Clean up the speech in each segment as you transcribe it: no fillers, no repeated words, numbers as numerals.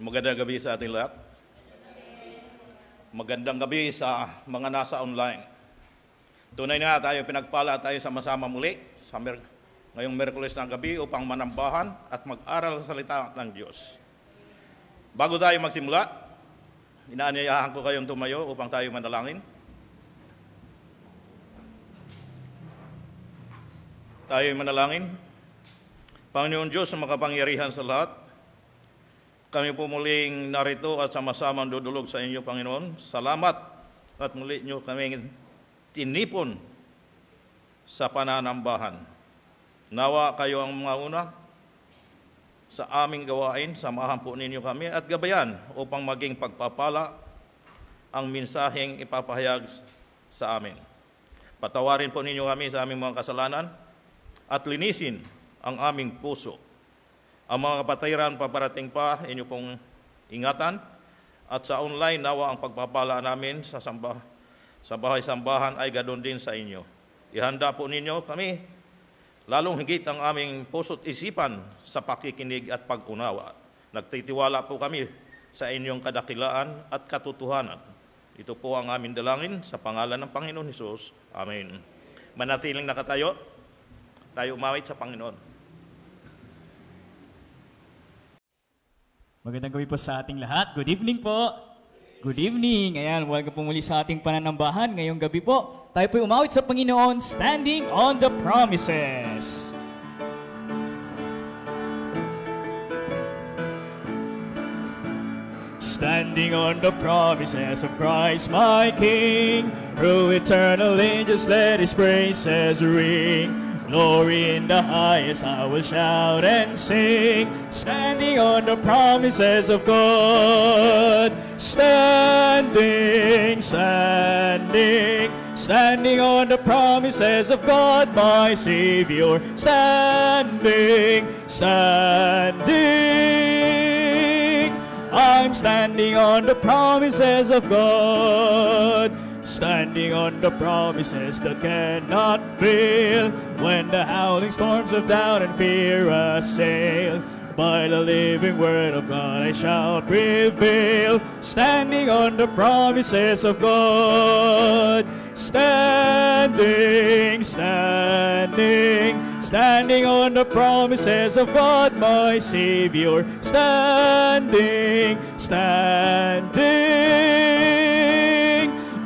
Magandang gabi sa ating lahat. Magandang gabi sa mga nasa online. Tunay na tayo pinagpala tayo sama-sama muli sa ngayong Miyerkules ng gabi upang manambahan at mag-aral sa salita ng Diyos. Bago tayo magsimula, inaanyayahan ko kayong tumayo upang tayo manalangin. Tayo manalangin. Panginoon Diyos na makapangyarihan sa lahat, kami po muling narito at sama-sama dudulog sa inyo, Panginoon. Salamat at muli nyo kami tinipon sa pananambahan. Nawa kayo ang mga una sa aming gawain, samahan po ninyo kami at gabayan upang maging pagpapala ang mensaheng ipapahayag sa amin. Patawarin po ninyo kami sa aming mga kasalanan at linisin ang aming puso. Ang mga kapatiran paparating pa, inyo pong ingatan. At sa online, nawa ang pagpapala namin sa bahay-sambahan ay ganoon din sa inyo. Ihanda po ninyo kami, lalong higit ang aming puso't isipan sa pakikinig at pag-unawa. Nagtitiwala po kami sa inyong kadakilaan at katotohanan. Ito po ang aming dalangin sa pangalan ng Panginoon Hesus. Amen. Manatiling nakatayo, tayo umawit sa Panginoon. Magandang gabi po sa ating lahat. Good evening po. Good evening. Ayan, welcome po muli sa ating pananambahan. Ngayong gabi po, tayo po umawit sa Panginoon, Standing on the Promises. Standing on the promises of Christ my King, through eternal ages let His praises ring. Glory in the highest I will shout and sing, standing on the promises of God. Standing, standing, standing on the promises of God my Savior. Standing, standing, I'm standing on the promises of God. Standing on the promises that cannot fail, when the howling storms of doubt and fear assail. By the living word of God I shall prevail, standing on the promises of God. Standing, standing, standing on the promises of God my Savior. Standing, standing,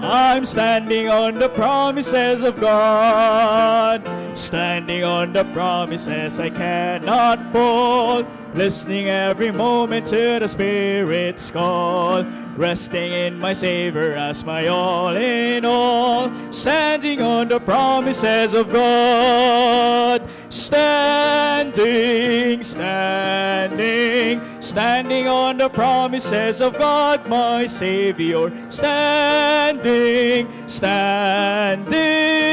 I'm standing on the promises of God. Standing on the promises I cannot fall, listening every moment to the Spirit's call, resting in my Savior as my all in all. Standing on the promises of God. Standing, standing, standing on the promises of God my Savior. Standing, standing,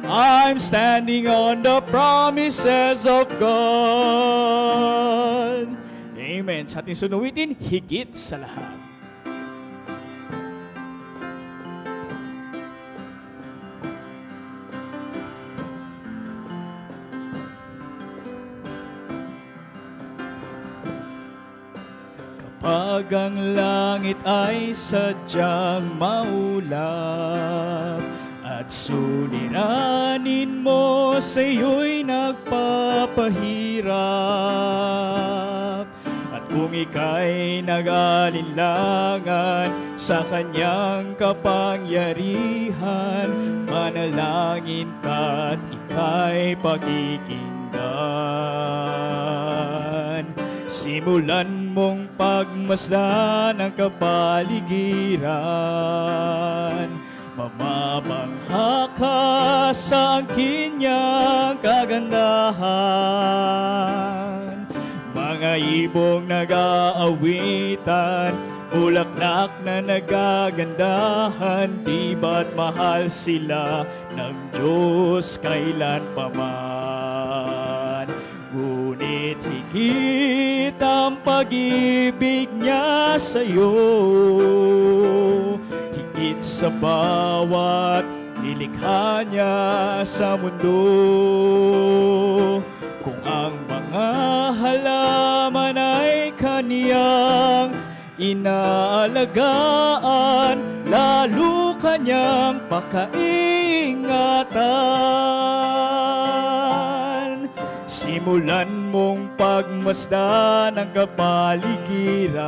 I'm standing on the promises of God. Amen. Sa ating sunuwitin, higit sa lahat. Kapag ang langit ay sadyang maulap at suliranin mo sa'yo'y nagpapahirap, at kung ika'y nag-alinlangan sa kanyang kapangyarihan, manalangin ka at ika'y pakikinggan. Simulan mong pagmasdan ang kapaligiran, mamamangha ka sa angkin niyang kagandahan. Mga ibong nag-aawitan, bulaklak na nagagandahan, di ba't mahal sila ng Diyos kailanpaman. Ngunit higit ang pag-ibig niya sa'yo, higit sa bawat nilikha niya sa mundo. Kung ang mga halaman ay kaniyang inaalagaan, lalo kanyang pakaingatan. Simulan mong pagmasdan ang kapaligiran,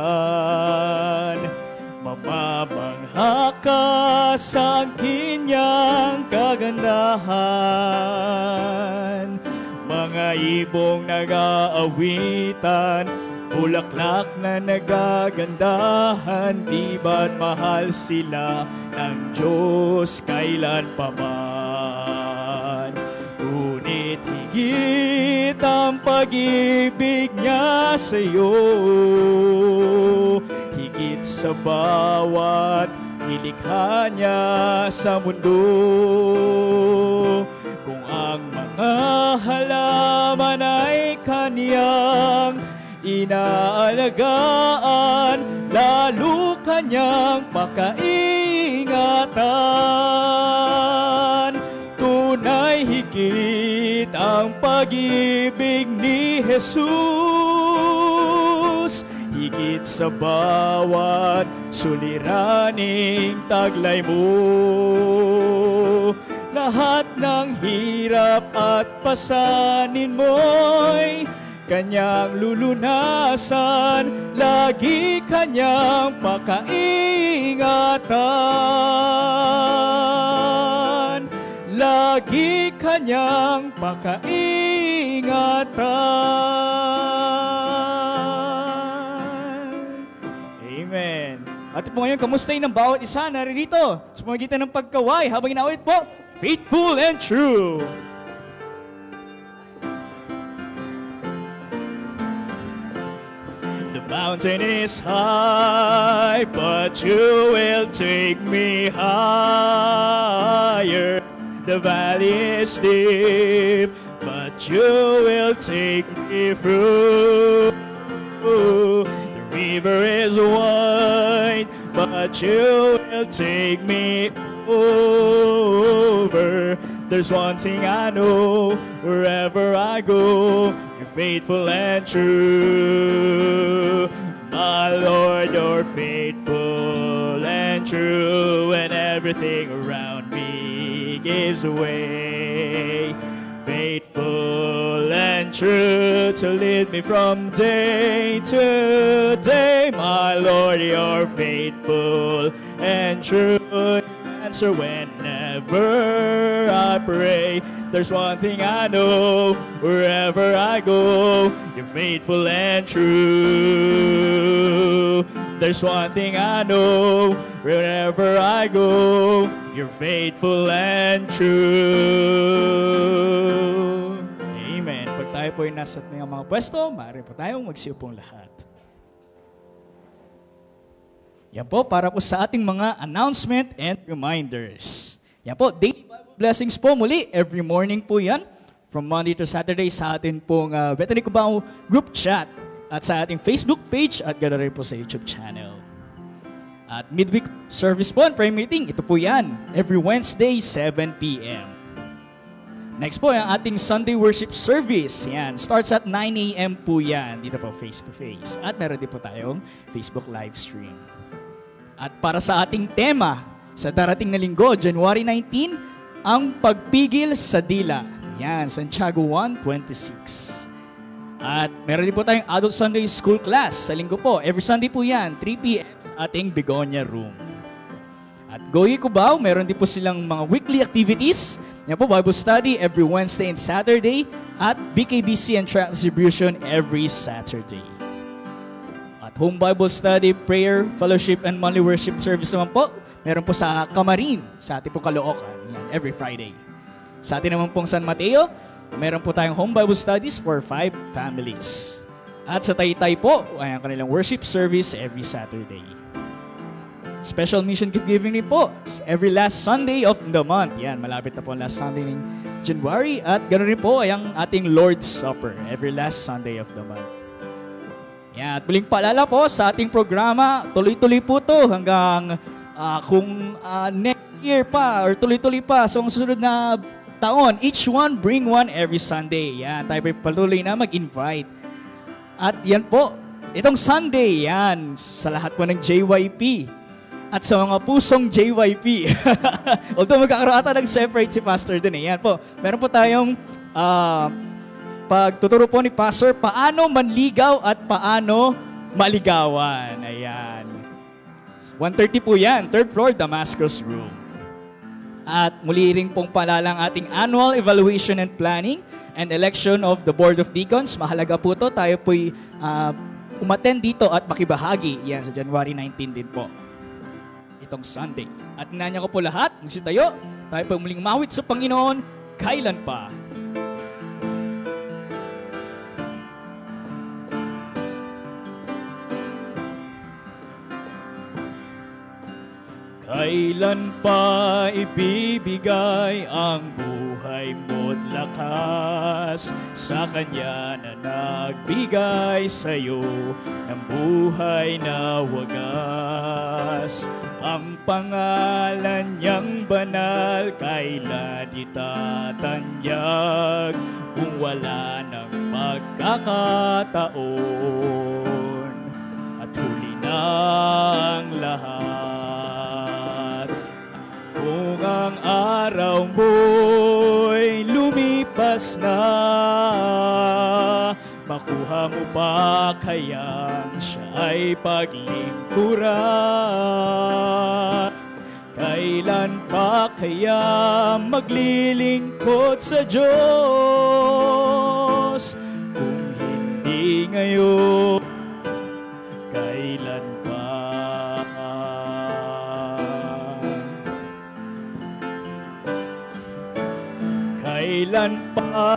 mababangha ka sa kanyang kagandahan. Mga ibong nag-aawitan, bulaklak na nagagandahan, di ba't mahal sila ng Diyos kailanpaman? Ngunit higit ang pag-ibig niya sa'yo, higit sa bawat nilikha niya sa mundo. Kung ang mga halaman ay kaniyang inaalagaan, lalo kanyang pakaingatan. Tunay higit ang pag-ibig ni Jesus, higit sa bawat suliraning taglay mo. Lahat ng hirap at pasanin mo'y kanyang lulunasan, lagi kanyang pakaingatan, lagi kanyang pakaingatan. Amen. At po ngayon, kamusta ng bawat isa naririto sa pamagitan ng pagkaway habang inaawit po, faithful and true. The mountain is high, but you will take me higher. The valley is deep, but you will take me through. The river is wide, but you will take me over. There's one thing I know, wherever I go, you're faithful and true. My Lord, you're faithful and true, and everything around me gives way. Faithful and true to lead me from day to day. My Lord, you're faithful and true. Answer whenever I pray. There's one thing I know, wherever I go, you're faithful and true. There's one thing I know, wherever I go, you're faithful and true. Amen. Pag tayo po ay nasa mga pwesto, maaari po tayong magsiupong lahat. Yan po, para po sa ating mga announcement and reminders. Yan po, daily Bible blessings po muli. Every morning po yan. From Monday to Saturday sa atin pong Bethany Cubao group chat. At sa ating Facebook page at ganoon rin po sa YouTube channel. At midweek service po and prayer meeting. Ito po yan. Every Wednesday, 7 p.m. Next po, ang ating Sunday worship service. Yan, starts at 9 a.m. po yan. Dito po face-to-face. At meron din po tayong Facebook live stream. At para sa ating tema, sa darating na linggo, January 19, ang pagpigil sa dila. Yan, Santiago 1:26. At meron din po tayong Adult Sunday School class sa linggo po. Every Sunday po yan, 3 p.m. sa ating Begonia Room. At Goye Cubao, meron din po silang mga weekly activities. Yan po, Bible study every Wednesday and Saturday. At BKBC and Tract Distribution every Saturday. Home Bible Study, Prayer, Fellowship, and Monthly Worship Service naman po. Meron po sa Camarin, sa ating po Caloocan, yan, every Friday. Sa atin naman pong San Mateo, meron po tayong Home Bible Studies for 5 families. At sa Taytay po, ay ang kanilang worship service every Saturday. Special mission gift giving rin po, every last Sunday of the month. Yan, malapit na po last Sunday ng January. At ganoon rin po ay ang ating Lord's Supper, every last Sunday of the month. Yan, at muling paalala po sa ating programa, tuloy-tuloy po to hanggang kung next year pa or tuloy-tuloy pa. So, ang susunod na taon, each one bring one every Sunday. Yan, tayo patuloy na mag-invite. At yan po, Itong Sunday, yan, sa lahat po ng JYP at sa mga pusong JYP. Although magkakaroon ata ng separate si Pastor dun eh. Yan po, meron po tayong pagtuturo po ni Pastor, paano manligaw at paano maligawan. Ayan. 1:30 po yan, 3rd floor, Damascus Room. At muli rin pong palalang ating annual evaluation and planning and election of the Board of Deacons. Mahalaga po to. Tayo po'y umattend dito at makibahagi. Yan, sa January 19 din po. Itong Sunday. At inanya ko po lahat, magsitayo. Tayo po muling umawit sa Panginoon, kailan pa. Kailan pa ibibigay ang buhay mo't lakas sa Kanya na nagbigay sa'yo ng buhay na wagas? Ang pangalan niyang banal kailan itatanyag kung wala ng pagkakataon at huli na ang lahat. Kung ang araw mo'y lumipas na, makuha mo pa kayang siya ay paglingkuran? Kailan pa kaya maglilingkod sa Diyos? Kung hindi ngayon, kailan pa? Kailan pa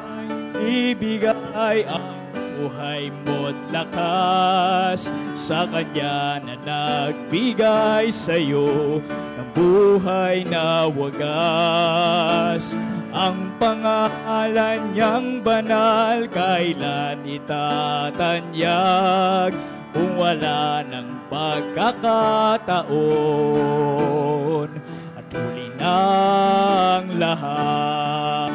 ibigay ang buhay mo't lakas sa Kanya na nagbigay sa'yo ng buhay na wagas? Ang pangalan niyang banal kailan itatanyag kung wala ng pagkakataon at huli ng lahat?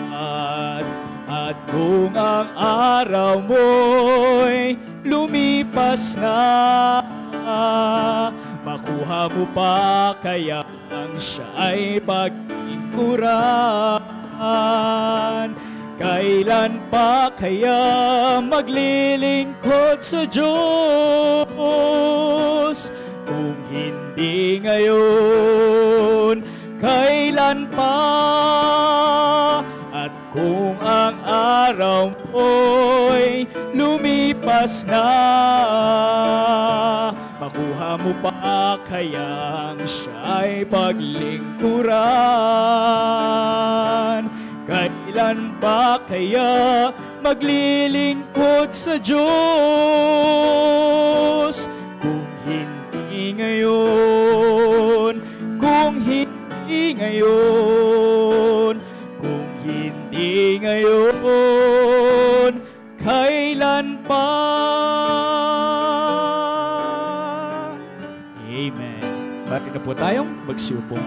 At kung ang araw mo'y lumipas na, makuha mo pa kaya ang siya ay paglingkuran? Kailan pa kaya maglilingkod sa Diyos? Kung hindi ngayon, kailan pa? At kung ang araw mo'y lumipas na, makuha mo pa kayang siya'y paglingkuran? Kailan ba kaya maglilingkod sa Diyos? Kung hindi ngayon, kung hindi ngayon, kung hindi ngayon, kailan pa? Amen. Bakit na po tayong magsiupo?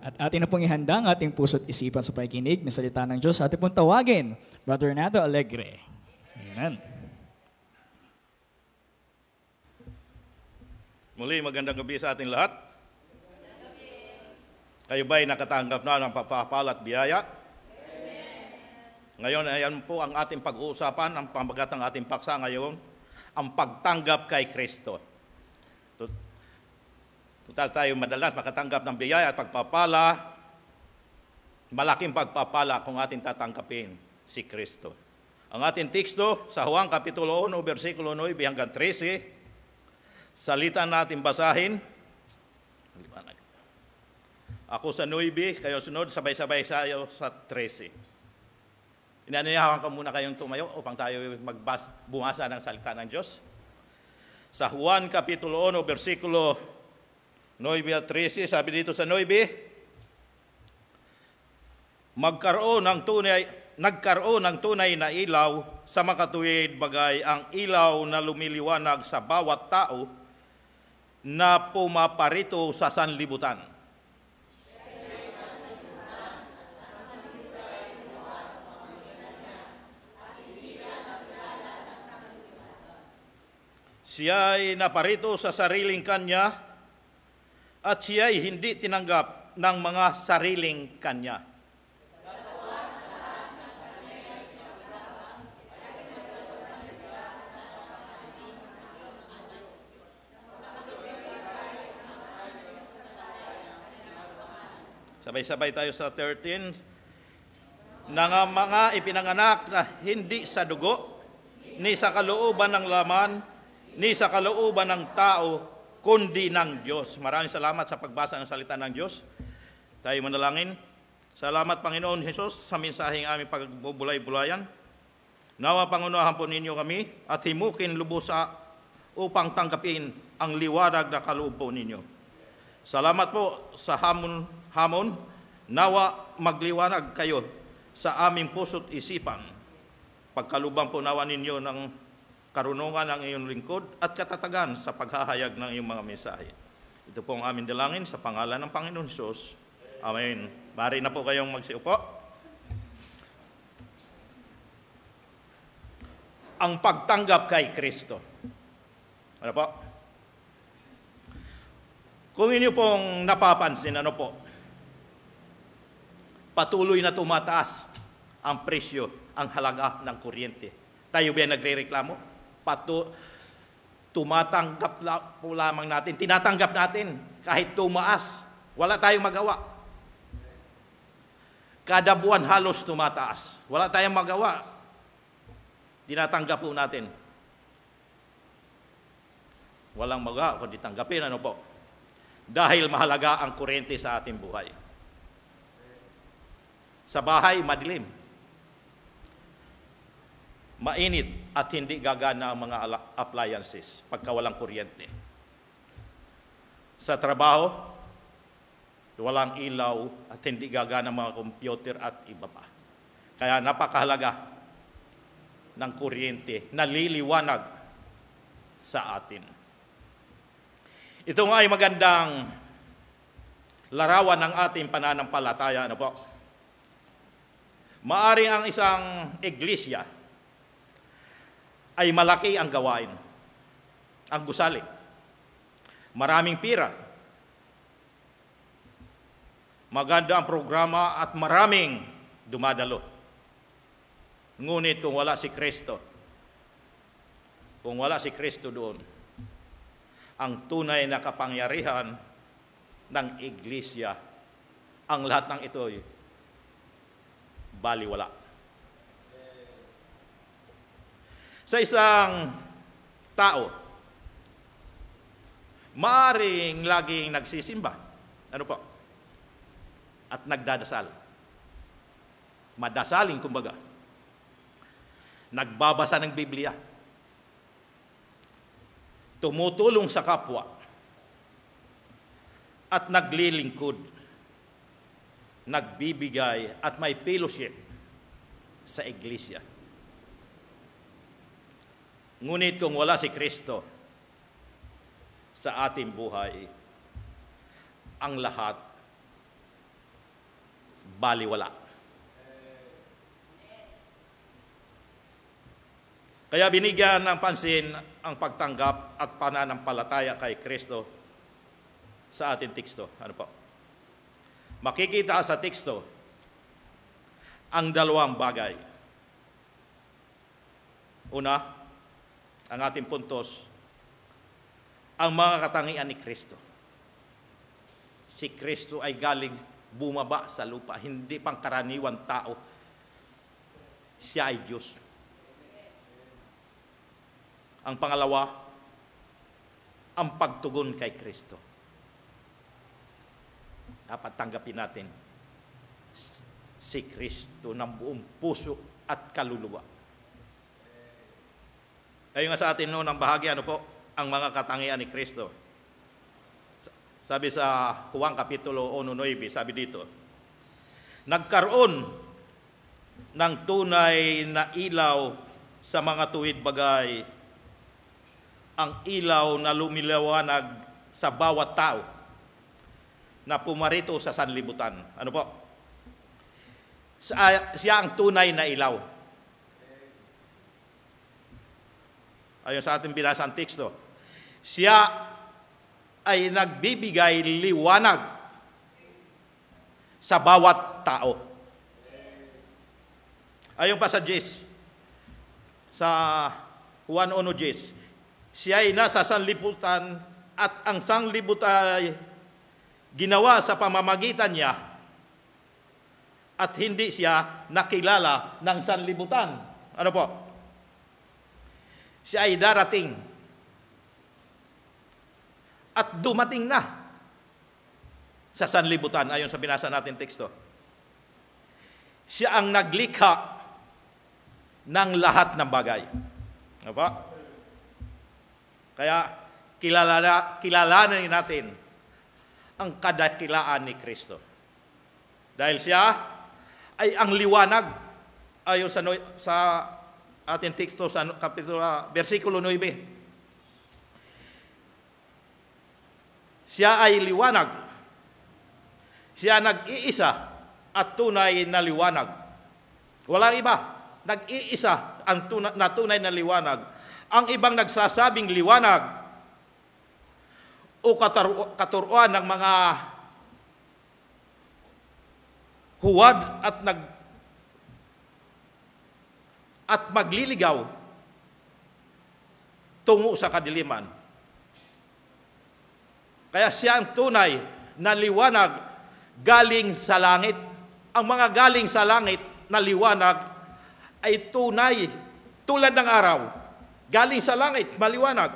At atin na pong ihanda ang ating puso't isipan sa pakikinig ng salita ng Diyos. Atin pong tawagin, Brother Renato Alegre. Amen. Muli, magandang gabi sa ating lahat. Kayo ba'y nakatanggap na ng pagpapala at biyaya? Ngayon, ayan po ang ating pag-uusapan, ang pamagat ng ating paksa ngayon, ang pagtanggap kay Kristo. Total tayo madalas makatanggap ng biyaya at pagpapala, malaking pagpapala kung ating tatanggapin si Kristo. Ang ating teksto sa Juan Kapitulo 1, versikulo 9 hanggang 13, salita natin basahin. Ako sa 9, kayo sunod, sabay-sabay sayo sa 13. Inaniyahan ko muna kayong tumayo upang tayo magbasa ng salita ng Diyos. Sa Juan Kapitulo 1, versikulo 9 at 13, sabi dito sa 9, nagkaroon ng tunay na ilaw sa makatuwid bagay ang ilaw na lumiliwanag sa bawat tao na pumaparito sa sanlibutan. Siya'y naparito sa sariling kanya at siya'y hindi tinanggap ng mga sariling kanya. Sabay-sabay tayo sa 13. Mga ipinanganak na hindi sa dugo, ni sa kalooban ng laman, ni sa kalooban ng tao, kundi ng Diyos. Maraming salamat sa pagbasa ng salita ng Diyos. Tayo manalangin. Salamat, Panginoon Jesus, sa mensaheng aming pagbubulay-bulayan. Nawa, Pangunahan po ninyo kami at himukin lubusa upang tanggapin ang liwanag na kaloob po ninyo. Salamat po sa hamon. Nawa, magliwanag kayo sa aming puso't isipan. Pagkalubang po nawa ninyo ng karunungan ng iyong lingkod at katatagan sa paghahayag ng iyong mga mensahe. Ito po ang aming dalangin sa pangalan ng Panginoon Jesus. Amen. Mari na po kayong magsiupo. Ang pagtanggap kay Kristo. Ano po? Kung inyo pong napapansin, ano po? Patuloy na tumataas ang presyo, ang halaga ng kuryente. Tayo ba nagre-reklamo? Tumatanggap po lamang natin, tinatanggap natin kahit tumaas, wala tayong magawa. Kada buwan halos tumataas, wala tayong magawa. Tinatanggap po natin. Walang magawa kundi tanggapin, ano po? Dahil mahalaga ang kuryente sa ating buhay. Sa bahay, madilim. Mainit at hindi gagana ang mga appliances pagka walang kuryente. Sa trabaho, walang ilaw at hindi gagana ang mga computer at iba pa. Kaya napakahalaga ng kuryente na liliwanag sa atin. Ito nga ay magandang larawan ng ating pananampalataya. Ano po? Maaring ang isang iglesia ay malaki ang gawain, ang gusali. Maraming pira. Maganda ang programa at maraming dumadalo. Ngunit kung wala si Kristo doon, ang tunay na kapangyarihan ng iglesia, ang lahat ng ito'y baliwala. Sa isang tao, maaring laging nagsisimba. Ano po? At nagdadasal. Madasaling, kumbaga. Nagbabasa ng Biblia. Tumutulong sa kapwa. At naglilingkod. Nagbibigay at may fellowship sa iglesia. Ngunit kung wala si Kristo sa ating buhay, ang lahat baliwala. Kaya binigyan ng pansin ang pagtanggap at pananampalataya kay Kristo sa ating teksto. Ano po? Makikita sa teksto ang dalawang bagay. Una, ang ating puntos, ang mga katangian ni Kristo. Si Kristo ay galing bumaba sa lupa, hindi pangkaraniwan tao. Siya ay Diyos. Ang pangalawa, ang pagtugon kay Kristo. Dapat tanggapin natin si Kristo ng buong puso at kaluluwa. Ayon nga sa atin noon ang bahagi, ano po, ang mga katangian ni Kristo. Sabi sa Juan Kapitulo 1:9, sabi dito, nagkaroon ng tunay na ilaw sa mga tuwid bagay, ang ilaw na lumiliwanag sa bawat tao na pumarito sa sanlibutan. Ano po? Siya ang tunay na ilaw. Ayon sa ating binasang teksto, siya ay nagbibigay liwanag sa bawat tao. Ayon pa sa Jes, sa Juan 1:10, siya ay nasa sanlibutan at ang sanlibutan ay ginawa sa pamamagitan niya at hindi siya nakilala ng sanlibutan. Ano po? Siya ay darating at dumating na sa sanlibutan ayon sa binasa natin teksto. Siya ang naglikha ng lahat ng bagay. Ano po? Kaya kilalanin natin ang kadakilaan ni Kristo. Dahil siya ay ang liwanag ayon sa ating teksto sa versikulo 9. Siya ay liwanag. Siya nag-iisa at tunay na liwanag. Walang iba. Nag-iisa ang tunay na liwanag. Ang ibang nagsasabing liwanag o katuruan ng mga huwad at magliligaw tungo sa kadiliman. Kaya siya ang tunay na liwanag galing sa langit. Ang mga galing sa langit na liwanag ay tunay tulad ng araw. Galing sa langit, maliwanag.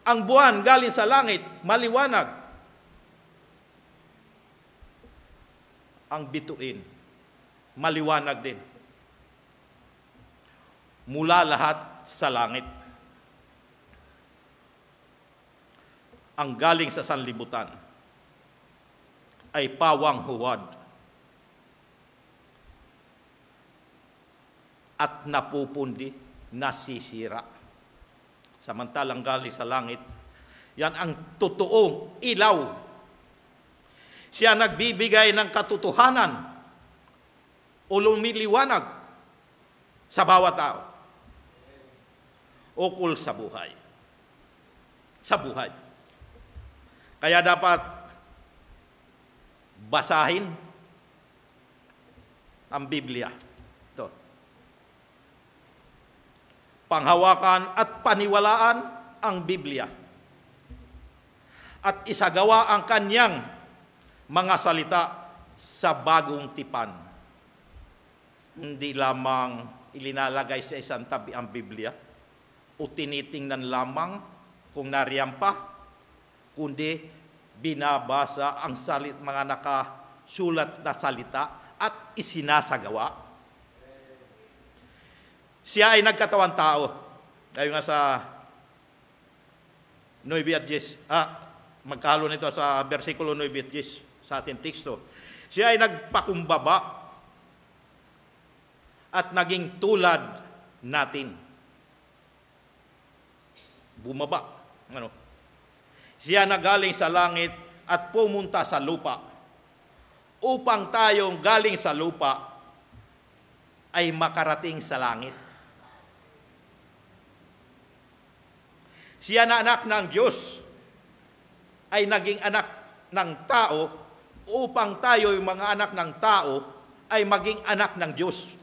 Ang buwan galing sa langit, maliwanag. Ang bituin, maliwanag din. Mula lahat sa langit. Ang galing sa sanlibutan ay pawang huwad at napupundi, nasisira. Samantalang galing sa langit, yan ang totoong ilaw. Siya nagbibigay ng katotohanan o lumiliwanag sa bawat tao. Ukol sa buhay. Sa buhay. Kaya dapat basahin ang Biblia. Ito. Panghawakan at paniwalaan ang Biblia. At isagawa ang kanyang mga salita sa bagong tipan. Hindi lamang ilinalagay sa isang tabi ang Biblia o tinitingnan lamang kung nariyan pa, kundi binabasa ang mga nakasulat na salita at isinasagawa. Siya ay nagkatawang tao. Ayon nga sa 9:10, magkahalo nito sa versikulo 9:10 sa ating teksto. Siya ay nagpakumbaba at naging tulad natin. Bumaba. Siya nagaling sa langit at pumunta sa lupa upang tayong galing sa lupa ay makarating sa langit. Siya na anak ng Diyos ay naging anak ng tao upang tayo, yung mga anak ng tao, ay maging anak ng Diyos.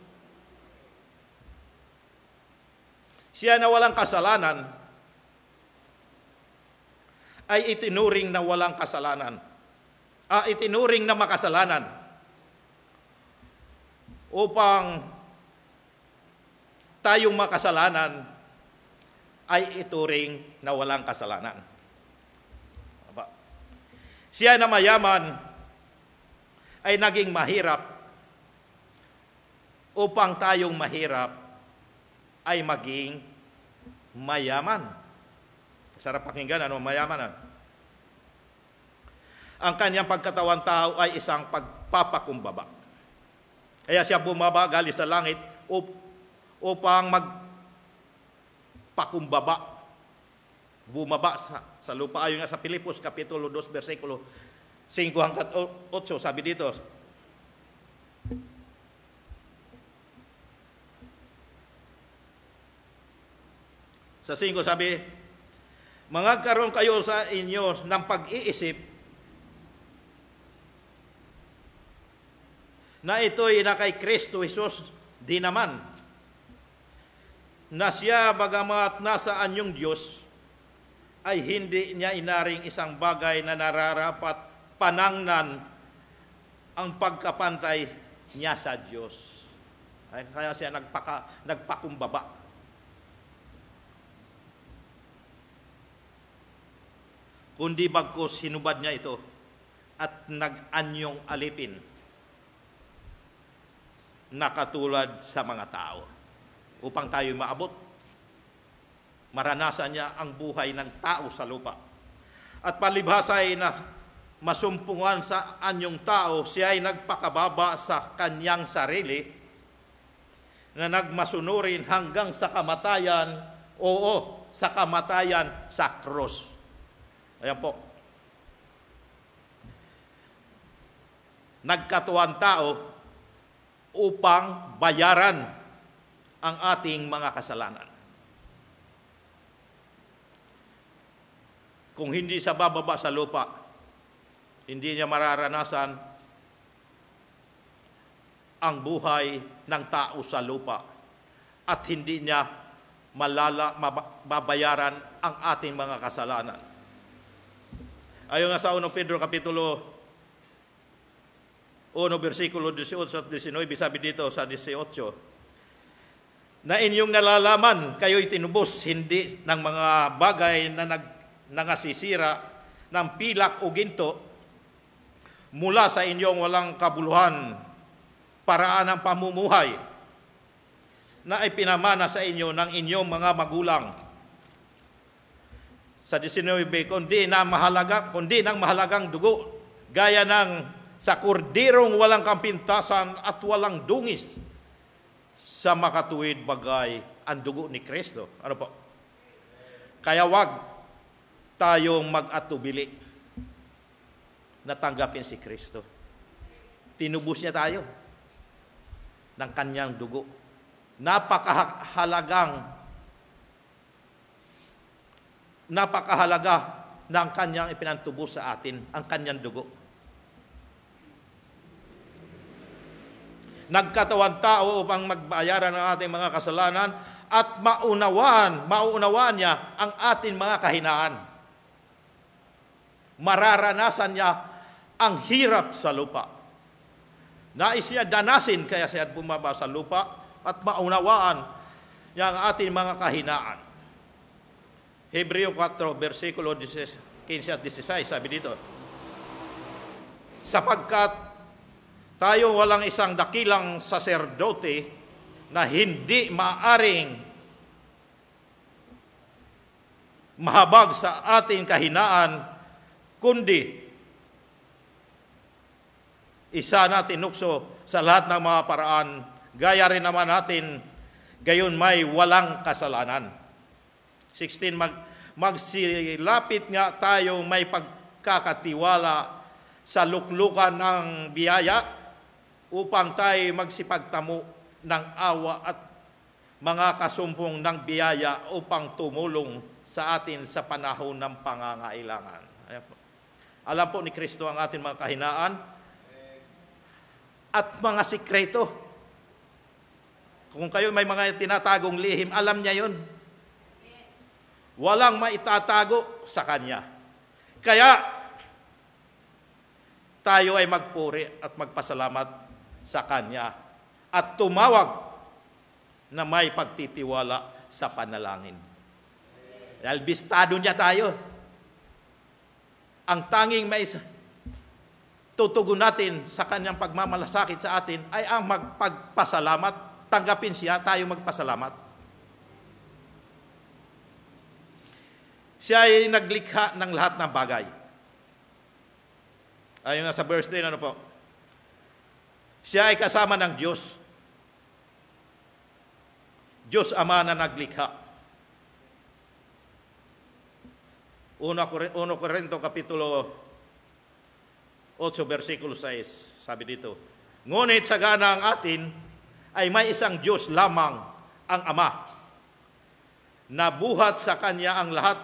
Siya na walang kasalanan ay itinuring na walang kasalanan. Itinuring na makasalanan upang tayong makasalanan ay ituring na walang kasalanan. Siya na mayaman ay naging mahirap upang tayong mahirap ay maging mayaman. Sarap pakinggan, mayaman. Ang kanyang pagkatawan tao ay isang pagpapakumbaba. Kaya siya bumaba galing sa langit upang magpakumbaba. Bumaba sa lupa. Ayon nga sa Pilipos, Kapitulo 2, versikulo 5 hanggat 8, sabi dito, sa 5 sabi, mangagkaroon kayo sa inyo ng pag-iisip na ito'y na kay Kristo Jesus di naman, na siya bagamat nasa anyong Diyos, ay hindi niya inaring isang bagay na nararapat panangnan ang pagkapantay niya sa Diyos. Ay, kaya siya nagpakumbaba. Kundi bagkus hinubad niya ito at nag-anyong alipin na katulad sa mga tao upang tayo maabot. Maranasan niya ang buhay ng tao sa lupa. At palibhasay na masumpungan sa anyong tao, siya ay nagpakababa sa kanyang sarili na nagmasunurin hanggang sa kamatayan, sa kamatayan sa krus. Ayan po. Nagkatuwang tao upang bayaran ang ating mga kasalanan. Kung hindi siya bababa sa lupa, hindi niya mararanasan ang buhay ng tao sa lupa at hindi niya mababayaran ang ating mga kasalanan. Ayon nga sa 1 Pedro Kapitulo 1, versikulo 18 at 19, sabi dito sa 18, na inyong nalalaman, kayo'y tinubos hindi ng mga bagay na nangasisira ng pilak o ginto mula sa inyong walang kabuluhan, paraan ng pamumuhay na ipinamana sa inyo ng inyong mga magulang. Sa 19, kundi ng mahalagang dugo, gaya ng sa korderong walang kampintasan at walang dungis, sa makatuwid bagay ang dugo ni Kristo. Ano po? Kaya wag tayong mag-atubili na tanggapin si Kristo. Tinubos niya tayo ng kanyang dugo. Napakahalaga ng kanyang ipinantubos sa atin, ang kanyang dugo. Nagkatawang tao upang magbayaran ng ating mga kasalanan at maunawaan niya ang ating mga kahinaan. Mararanasan niya ang hirap sa lupa. Nais niya danasin, kaya siya bumaba sa lupa at maunawaan niya ang ating mga kahinaan. Hebreo 4, versikulo 15 at 16, sabi dito, sapagkat tayo walang isang dakilang saserdote na hindi maaring mahabag sa ating kahinaan, kundi isa na tinukso sa lahat ng mga paraan, gaya rin naman natin, gayon may walang kasalanan. 16, magsilapit nga tayo may pagkakatiwala sa luklukan ng biyaya upang tayo magsipagtamo ng awa at mga kasumpong ng biyaya upang tumulong sa atin sa panahon ng pangangailangan. Alam po ni Kristo ang ating mga kahinaan at mga sikreto. Kung kayo may mga tinatagong lihim, alam niya yun. Walang maitatago sa Kanya. Kaya, tayo ay magpuri at magpasalamat sa Kanya at tumawag na may pagtitiwala sa panalangin. Dahil bistado niya tayo. Ang tanging may tutugon natin sa Kanyang pagmamalasakit sa atin ay ang magpagpasalamat. Tanggapin siya, tayo magpasalamat. Siya ay naglikha ng lahat ng bagay. Ayun nga sa verse 10, ano po? Siya ay kasama ng Diyos. Diyos Ama na naglikha. 1 Corinto Kapitulo 8, versikulo 6, sabi dito, ngunit sagana ang atin ay may isang Diyos lamang, ang Ama, na buhat sa Kanya ang lahat,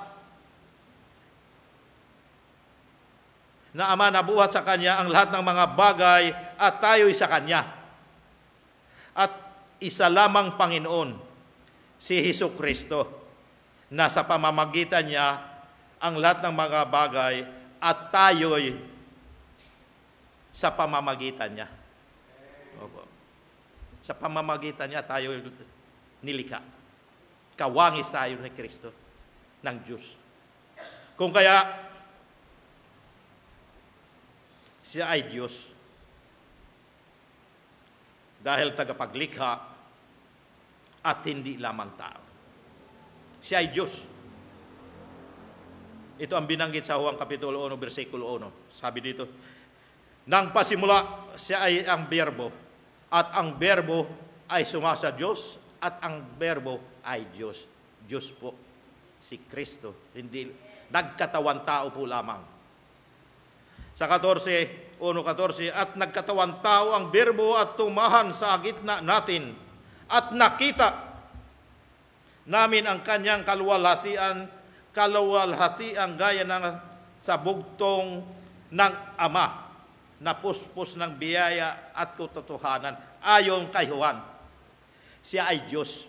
na Ama na buhat sa Kanya ang lahat ng mga bagay at tayo'y sa Kanya. At isa lamang Panginoon, si Hesukristo, na sa pamamagitan niya ang lahat ng mga bagay at tayo'y sa pamamagitan niya. Opo. Sa pamamagitan niya tayo nilikha. Kawangis tayo ni Kristo, ng Diyos. Kung kaya, siya ay Diyos. Dahil tagapaglikha at hindi lamang tao. Siya ay Diyos. Ito ang binanggit sa Juan Kapitulo 1, versikulo 1. Sabi dito, nang pasimula, siya ay ang Berbo, at ang Berbo ay sumasa Diyos, at ang Berbo ay Diyos. Diyos po, si Kristo, hindi nagkatawan tao po lamang. Sa 1:14, at nagkatawan tao ang Berbo at tumahan sa gitna natin, at nakita namin ang kanyang kaluwalhatian gaya ng sa bugtong ng Ama, na puspos ng biyaya at katotohanan ayon kay Juan. Siya ay Diyos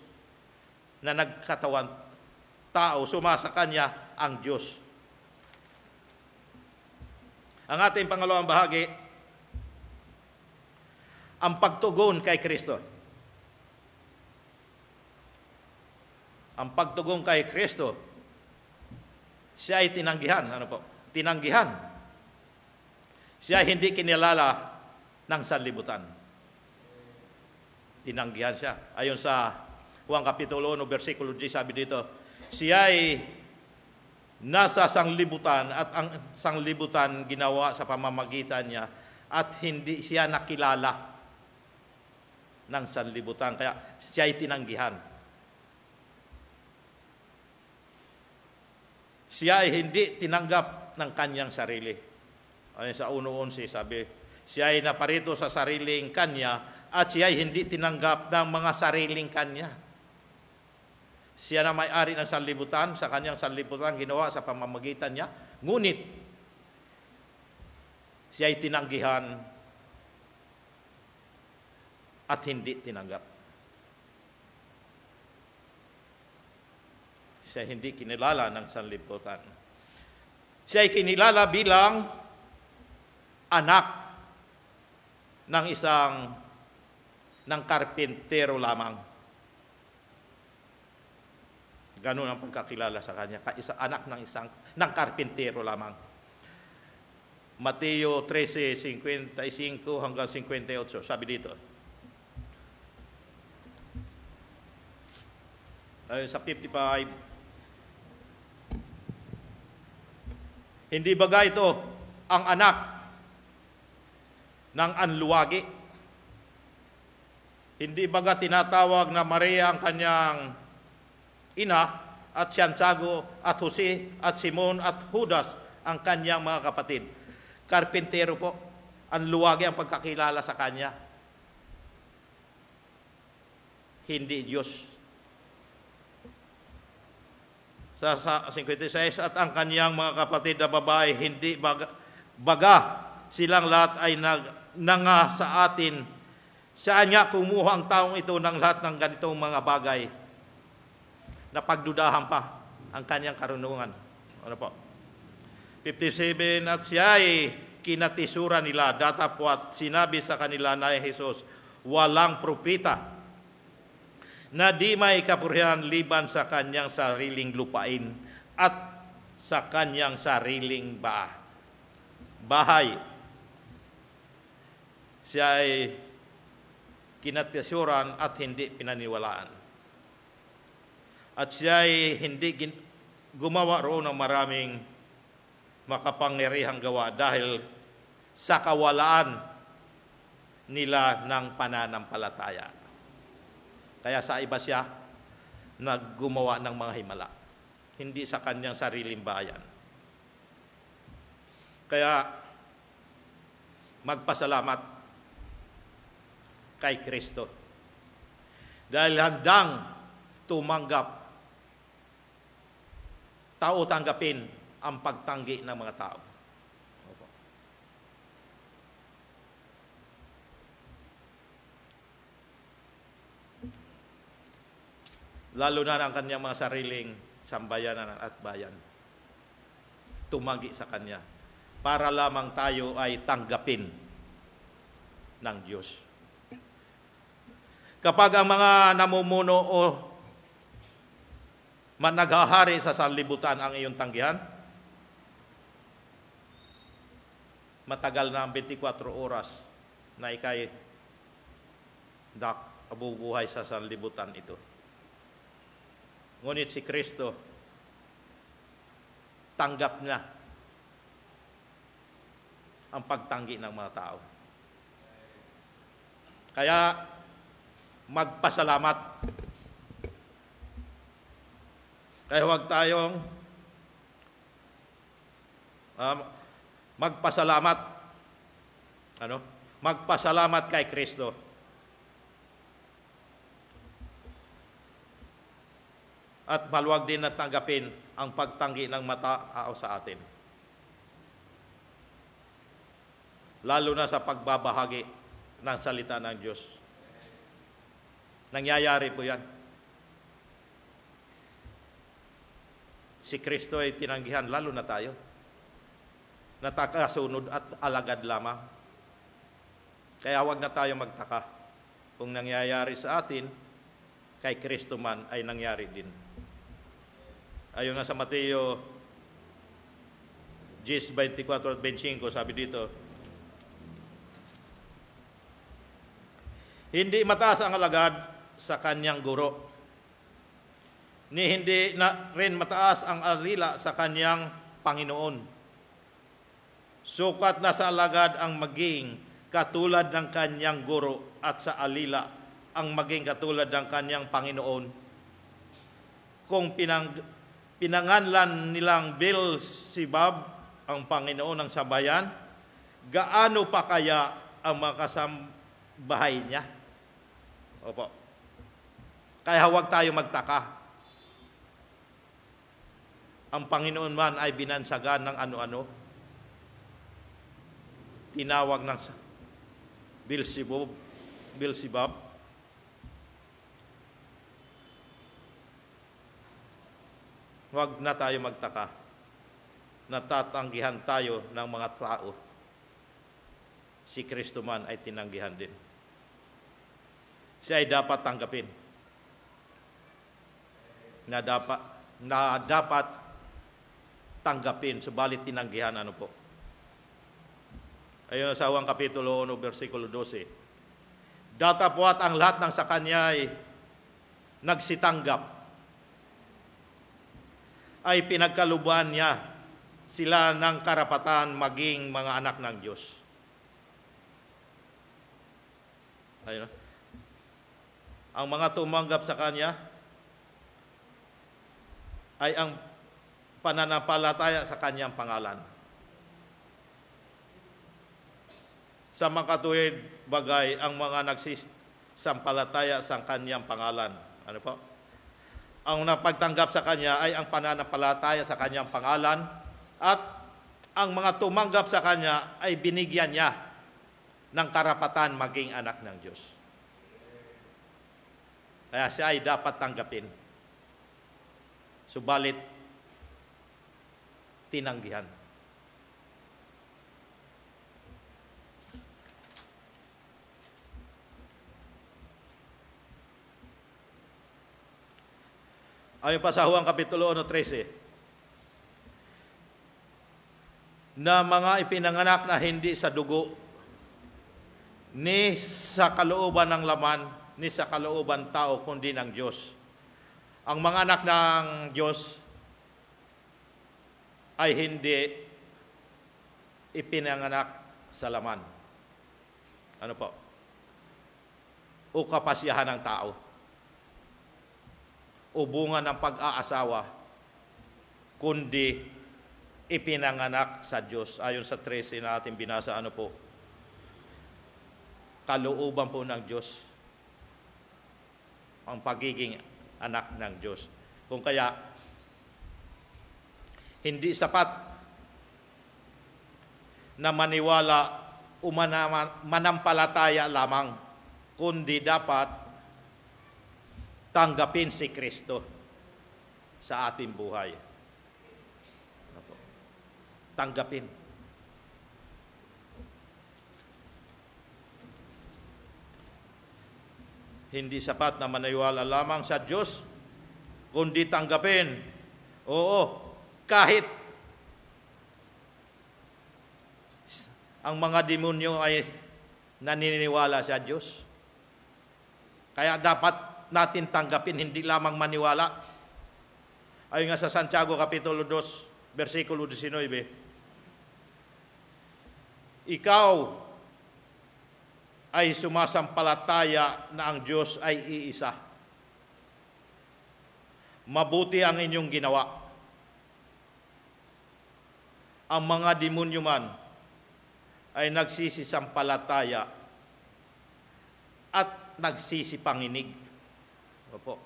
na nagkatawan tao, sumasa Kanya ang Diyos. Ang ating pangalawang bahagi, ang pagtugon kay Kristo. Ang pagtugon kay Kristo, siya ay tinanggihan. Ano po? Tinanggihan. Siya ay hindi kinilala ng sanlibutan. Tinanggihan siya. Ayon sa Juan Kapitulo 1, versikulo 10, sabi dito, siya ay nasa sanglibutan at ang sanglibutan ginawa sa pamamagitan niya at hindi siya nakilala ng sanlibutan. Kaya siya ay tinanggihan. Siya ay hindi tinanggap ng kanyang sarili. Ayon sa 1:11, sabi, siya ay naparito sa sariling kanya at siya ay hindi tinanggap ng mga sariling kanya. Siya na may-ari ng sanlibutan, sa kanyang sanlibutan ginawa sa pamamagitan niya, ngunit siya ay tinanggihan at hindi tinanggap. Siya hindi kinilala ng sanlibutan. Siya ay kinilala bilang anak ng karpintero lamang. Ganun ang pagkakilala sa kanya, anak ng karpintero lamang. Mateo 13:55 hanggang 58, sabi dito. Ayon sa 55, hindi baga ito ang anak ng anluwagi? Hindi baga tinatawag na Maria ang kanyang ina, at Santiago at Jose at Simon at Judas ang kanyang mga kapatid? Karpintero po, anluwagi ang pagkakilala sa kanya. Hindi Diyos. Sa 56, at ang kanyang mga kapatid na babae, hindi baga silang lahat ay nanga sa atin. Saan nga kumuha ang taong ito ng lahat ng ganitong mga bagay? Napagdudahan pa ang kanyang karunungan. Ano po? 57, at siya ay kinatisura nila, datapwat sinabi sa kanila na Jesus, walang propeta na di may kapurihan liban sa kanyang sariling lupain at sa kanyang sariling bahay. Siya ay kinatisuran at hindi pinaniwalaan. At siya ay hindi gumawa roon ng maraming makapangyarihang gawa dahil sa kawalaan nila ng pananampalataya. Kaya sa iba siya naggumawa ng mga himala, hindi sa kanyang sariling bayan. Kaya magpasalamat kay Kristo dahil handang tumanggap, tanggapin ang pagtanggi ng mga tao. Opo. Lalo na ang kanyang mga sariling sambayanan at bayan. Tumanggi sa kanya para lamang tayo ay tanggapin ng Diyos. Kapag ang mga namumuno o naghahari sa sanlibutan ang iyong tanggihan, matagal na ang 24 oras na ikay abubuhay sa sanlibutan ito. Ngunit si Kristo, tanggap niya ang pagtanggi ng mga tao. Kaya, magpasalamat. Kaya huwag tayong magpasalamat. Magpasalamat kay Kristo. At maluwag din na tanggapin ang pagtanggi ng matao sa atin. Lalo na sa pagbabahagi ng salita ng Diyos. Nangyayari po yan. Si Kristo ay tinanggihan, lalo na tayo. Natakasunod at alagad lamang. Kaya huwag na tayo magtaka. Kung nangyayari sa atin, kay Kristo man ay nangyari din. Ayon nga sa Mateo 10:24 at 25, sabi dito, hindi mataas ang alagad sa kanyang guro, ni hindi na rin mataas ang alila sa kanyang Panginoon. Sukat na sa alagad ang maging katulad ng kanyang guro at sa alila ang maging katulad ng kanyang Panginoon. Kung pinanganlan nilang Beelzebub ang Panginoon ng sabayan, gaano pa kaya ang mga kasambahay niya? Opo. Kaya huwag tayo magtaka. Ang Panginoon man ay binansagan ng ano-ano. Tinawag ng Beelzebub. Huwag na tayo magtaka. Natatanggihan tayo ng mga tao. Si Kristo man ay tinanggihan din. Siya ay dapat tanggapin. Na dapat tanggapin, subalit tinanggihan, po. Ayon sa Juan Kapitulo 1, versikulo 12. Datapwat ang lahat ng sa kanya ay nagsitanggap, ay pinagkaluban niya sila ng karapatan maging mga anak ng Diyos. Ayun. Ang mga tumanggap sa kanya ay ang pananampalataya sa kanyang pangalan. Sa makatuwid bagay ang mga nagsisampalataya sa kanyang pangalan. Ano po? Ang napagtanggap sa kanya ay ang pananampalataya sa kanyang pangalan, at ang mga tumanggap sa kanya ay binigyan niya ng karapatan maging anak ng Diyos. Kaya siya ay dapat tanggapin. Subalit, tinanggihan. Ayon pa sa Juan Kapitulo 1:13, na mga ipinanganak na hindi sa dugo, ni sa kalooban ng laman, ni sa kalooban tao, kundi ng Diyos. Ang mga anak ng Diyos ay hindi ipinanganak sa laman. Ano po? O kapasyahan ng tao. O bunga ng pag-aasawa, kundi ipinanganak sa Diyos. Ayon sa 13 na ating binasa, ano po? Kalooban po ng Diyos ang pagiging anak ng Diyos. Kung kaya, hindi sapat na maniwala o manampalataya lamang, kundi dapat tanggapin si Kristo sa ating buhay. Ano po? Tanggapin. Hindi sapat na maniwala lamang sa Diyos, kundi tanggapin. Oo, kahit ang mga demonyo ay naniniwala sa Diyos. Kaya dapat natin tanggapin, hindi lamang maniwala. Ayon nga sa Santiago Kapitulo 2, versikulo 19, ikaw ay sumasampalataya na ang Diyos ay iisa. Mabuti ang inyong ginawa. Ang mga demonyo man ay nagsisisampalataya at nagsisipanginig. Opo.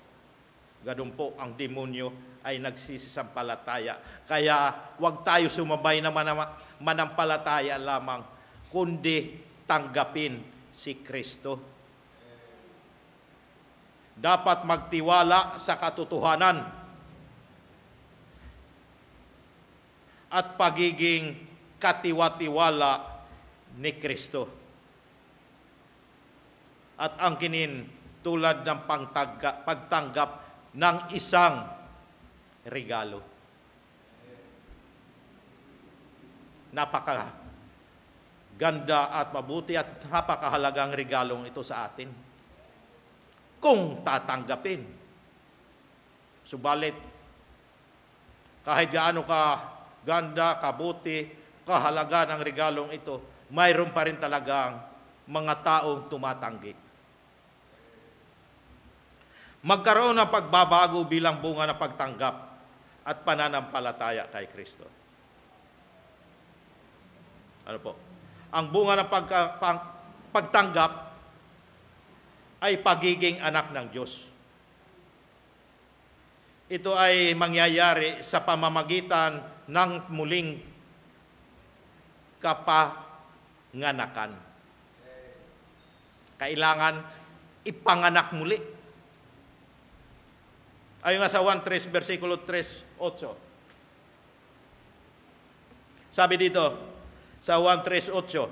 Ganun po ang demonyo ay nagsisisampalataya. Kaya huwag tayo sumabay na manampalataya lamang, kundi tanggapin si Kristo. Dapat magtiwala sa katotohanan at pagiging katiwa-tiwala ni Kristo. At ang kinin tulad ng pagtanggap ng isang regalo. Napakaganda at mabuti at napakahalagang regalong ito sa atin, kung tatanggapin. Subalit, kahit gaano ka ganda, kabuti, kahalaga ng regalong ito, mayroon pa rin talagang mga taong tumatanggi. Magkaroon ng pagbabago bilang bunga ng pagtanggap at pananampalataya kay Kristo. Ano po? Ang bunga ng pagtanggap ay pagiging anak ng Diyos. Ito ay mangyayari sa pamamagitan ng muling kapanganakan. Kailangan ipanganak muli. Ayon nga sa 1:3, versikulo 3:8. Sabi dito, sa 1:3:8,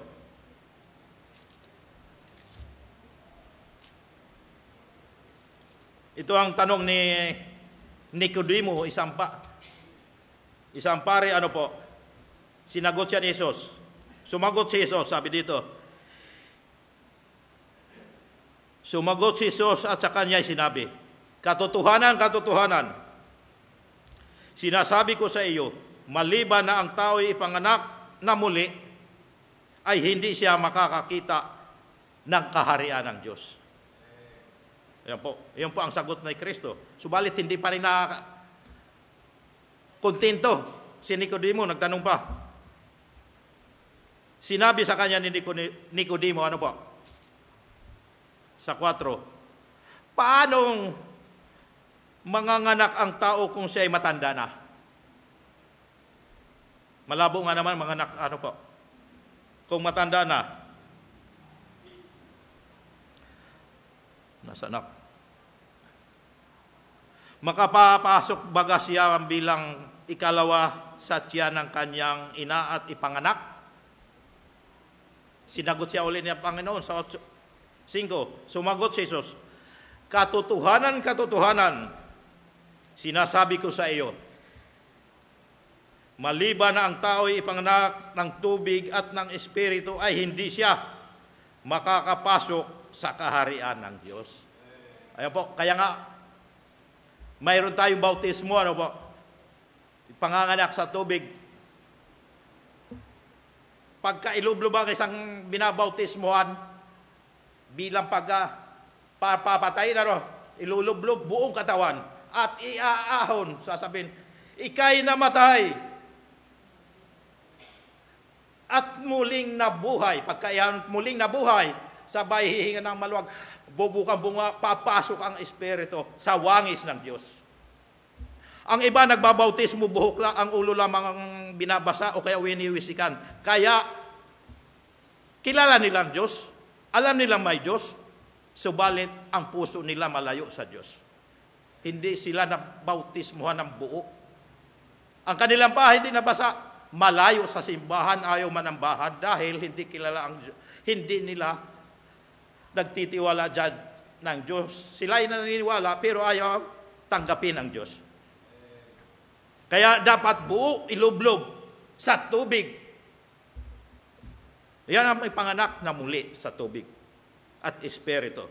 ito ang tanong ni Nicodemo, isang pare, ano po, sinagot siya ni Jesus. Sumagot si Jesus, sabi dito. Sumagot si Jesus at sa kanya sinabi, katotohanan, katotohanan, sinasabi ko sa iyo, maliban na ang tao'y ipanganak na muli, ay hindi siya makakakita ng kaharian ng Diyos. Yan po ang sagot ni Kristo. Subalit hindi pa rin kontento si Nicodemo, nagtanong pa. Sinabi sa kanya ni Nicodemo, ano po? Sa 4, paanong manganganak ang tao kung siya ay matanda na? Malabo nga naman manganak, ano po? Kung matanda na. Nasa anak. Makapapasok baga siya bilang ikalawa sa tiyan ng kanyang ina at ipanganak? Sinagot siya ulit niya, Panginoon, sa 5, sumagot si Jesus, katotohanan, katotohanan, sinasabi ko sa iyo, maliban na ang tao'y ipanganak ng tubig at ng Espiritu, ay hindi siya makakapasok sa kaharian ng Diyos. Ayan po, kaya nga, mayroon tayong bautismo, ano po? Panganganak sa tubig. Pagka ilublob ang isang binabautismohan, bilang papatay na ilulublob buong katawan at iaahon, sasabihin, ika'y namatay, at muling nabuhay. Pagka yan muling nabuhay, sabay hihinga ng maluwag, bubukang bunga, papasok ang Espiritu sa wangis ng Diyos. Ang iba nagbabautismo, buhok lang, ang ulo lamang ang binabasa o kaya winiwisikan. Kaya, kilala nilang Diyos, alam nilang may Diyos, subalit ang puso nila malayo sa Diyos. Hindi sila nabautismuhan ng buo. Ang kanilang bahay hindi nabasa, malayo sa simbahan, ayaw manambahan dahil hindi kilala ang Diyos. Hindi nila nagtitiwala dyan ng Diyos. Sila ay naniniwala pero ayaw tanggapin ang Diyos. Kaya dapat buo, ilublob sa tubig. Yan ang may panganak na muli sa tubig at Espiritu.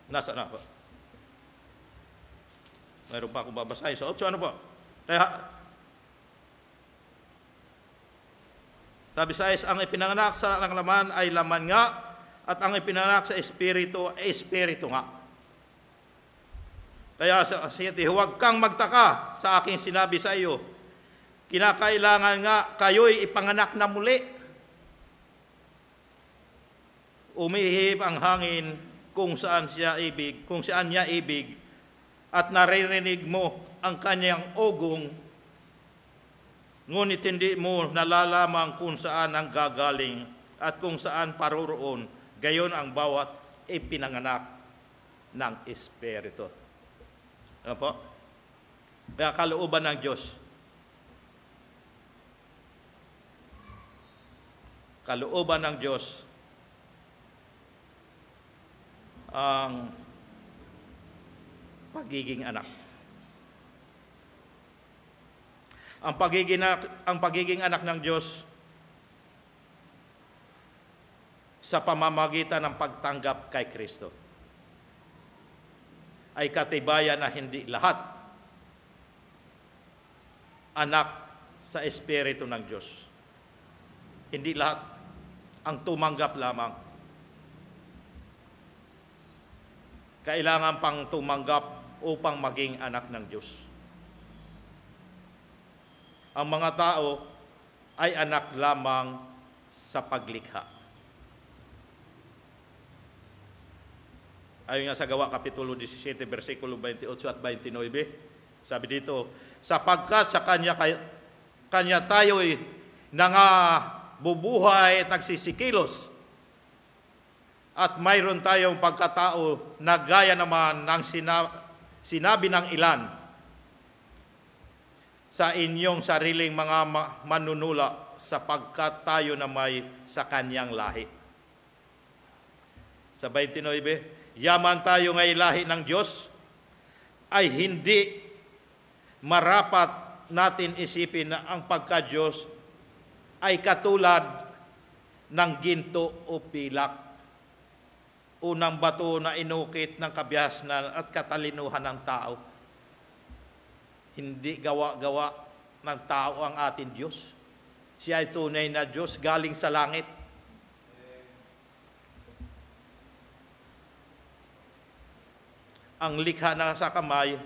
Nasaan ako? Mayroon pa akong babasahin sa 8. Ano po? Kaya, sabi sa ang ipinanganak sa laman ay laman nga, at ang ipinanganak sa Espiritu ay Espiritu nga. Kaya sa 7, huwag kang magtaka sa aking sinabi sa iyo. Kinakailangan nga kayo'y ipanganak na muli. Umihip ang hangin kung saan niya ibig, at naririnig mo ang kanyang ugong, ngunit hindi mo nalalaman kung saan ang gagaling at kung saan paroroon. Gayon ang bawat ipinanganak ng Espiritu. Ano po? Kaya kalooban ng Diyos. Kalooban ng Diyos ang pagiging anak. Ang pagiging anak ng Diyos sa pamamagitan ng pagtanggap kay Kristo ay katibayan na hindi lahat anak sa Espiritu ng Diyos. Hindi lahat ang tumanggap lamang. Kailangan pang tumanggap upang maging anak ng Diyos. Ang mga tao ay anak lamang sa paglikha. Ayon nga sa Gawa, Kapitulo 17, versikulo 28 at 29, sabi dito, sapagkat sa kanya tayo'y nangabubuhay at nagsisikilos, at mayroon tayong pagkatao na gaya naman ng sinabi ng ilan sa inyong sariling mga manunula, sapagkat tayo na may sa kanyang lahi. Sa 29, yaman tayo ngay lahi ng Diyos, ay hindi marapat natin isipin na ang pagka-Diyos ay katulad ng ginto o pilak, unang bato na inukit ng kabiasnan at katalinuhan ng tao. Hindi gawa-gawa ng tao ang ating Diyos. Siya ay tunay na Diyos galing sa langit. Ang likha na sa kamay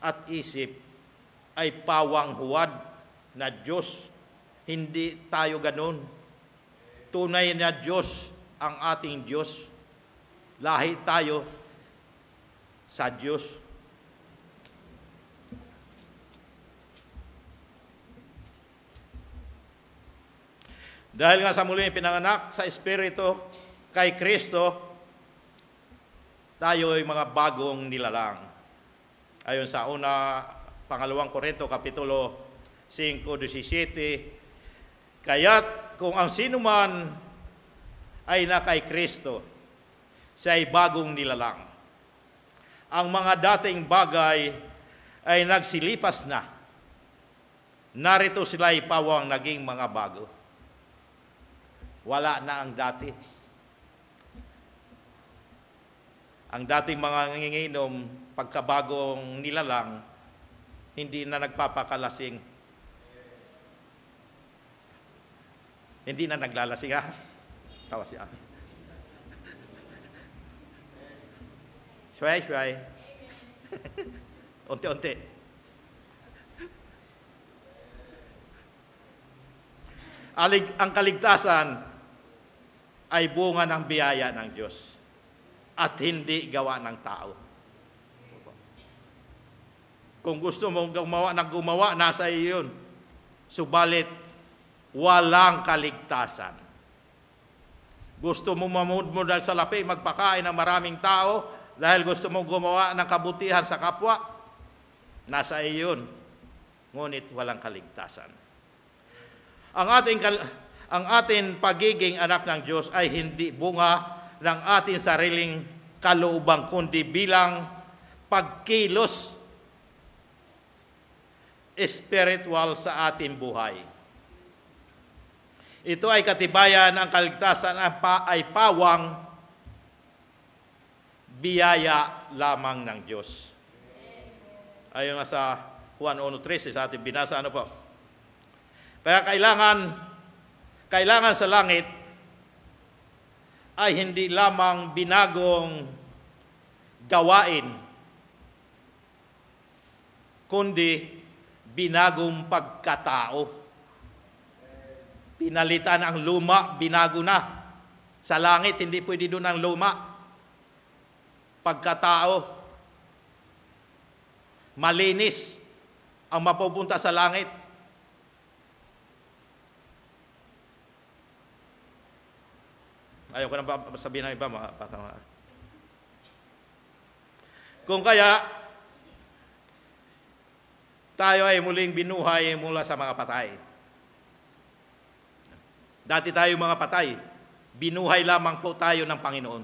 at isip ay pawang huwad na Diyos. Hindi tayo ganun. Tunay na Diyos ang ating Diyos. Lahi tayo sa Diyos. Dahil nga sa muling pinanganak sa Espiritu kay Kristo, tayo ay mga bagong nilalang. Ayon sa pangalawang Korinto, Kapitulo 5:17, kaya't kung ang sino man ay na kay Kristo, siya ay bagong nilalang. Ang mga dating bagay ay nagsilipas na. Narito sila ay pawang naging mga bago. Wala na ang dati. Ang dating mga nanginginom, pagkabagong nilalang, hindi na nagpapakalasing. Hindi na naglalasing, ha? Tawa siya. Sway. Unti-unti. ang kaligtasan ay bunga ng biyaya ng Diyos at hindi gawa ng tao. Kung gusto mong gumawa, nasa iyo yun. Subalit, walang kaligtasan. Gusto mo mamudmod sa lapi, magpakain ng maraming tao dahil gusto mong gumawa ng kabutihan sa kapwa, nasa iyo yun. Ngunit walang kaligtasan. Ang ating pagiging anak ng Diyos ay hindi bunga ng ating sariling kalooban, kundi bilang pagkilos spiritual sa ating buhay. Ito ay katibayan ng kaligtasan ay pawang biyaya lamang ng Diyos. Ayon nga sa Juan 1:13 sa ating binasa, ano po? Kaya kailangan sa langit ay hindi lamang binagong gawain, kundi binagong pagkatao. Pinalitan ang luma, binago na. Sa langit, hindi pwede doon ang luma. Pagkatao, malinis ang mapupunta sa langit. Ayaw ko na sabihin ng iba, kung kaya, tayo ay muling binuhay mula sa mga patay. Dati tayo mga patay, binuhay lamang po tayo ng Panginoon.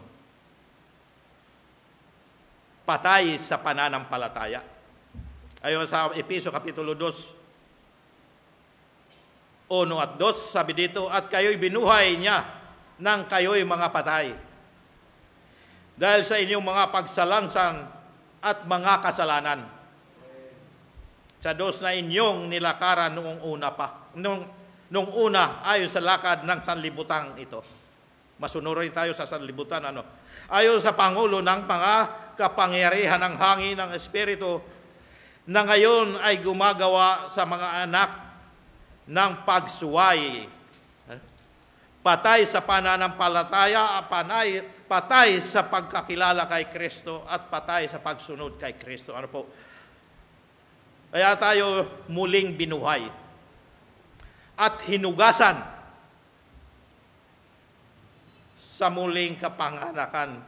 Patay sa pananampalataya. Ayon sa Efeso Kapitulo 2, 1 at 2, sabi dito, at kayo'y binuhay niya nang kayo'y mga patay. Dahil sa inyong mga pagsalangsan at mga kasalanan. Sa Diyos na inyong nilakaran noong una pa. Nung una, ayon sa lakad ng sanlibutan ito. Masunurin tayo sa sanlibutan. Ayon sa Pangulo ng mga kapangyarihan ng hangin ng Espiritu na ngayon ay gumagawa sa mga anak ng pagsuway. Patay sa pananampalataya, patay sa pagkakilala kay Kristo at patay sa pagsunod kay Kristo. Ano po? Kaya tayo muling binuhay at hinugasan sa muling kapanganakan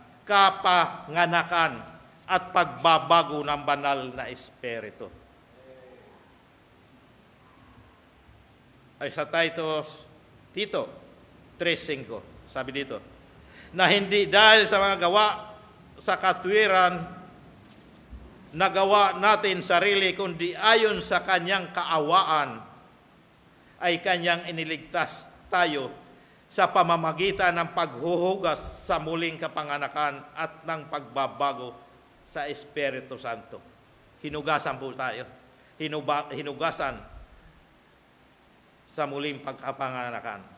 at pagbabago ng banal na Espiritu. Ay sa Tito 3:5, sabi dito, na hindi dahil sa mga gawa sa katwiran na gawa natin sarili, kundi ayon sa kanyang kaawaan ay kanyang iniligtas tayo sa pamamagitan ng paghuhugas sa muling kapanganakan at ng pagbabago sa Espiritu Santo. Hinugasan po tayo. Hinugasan sa muling pagkapanganakan.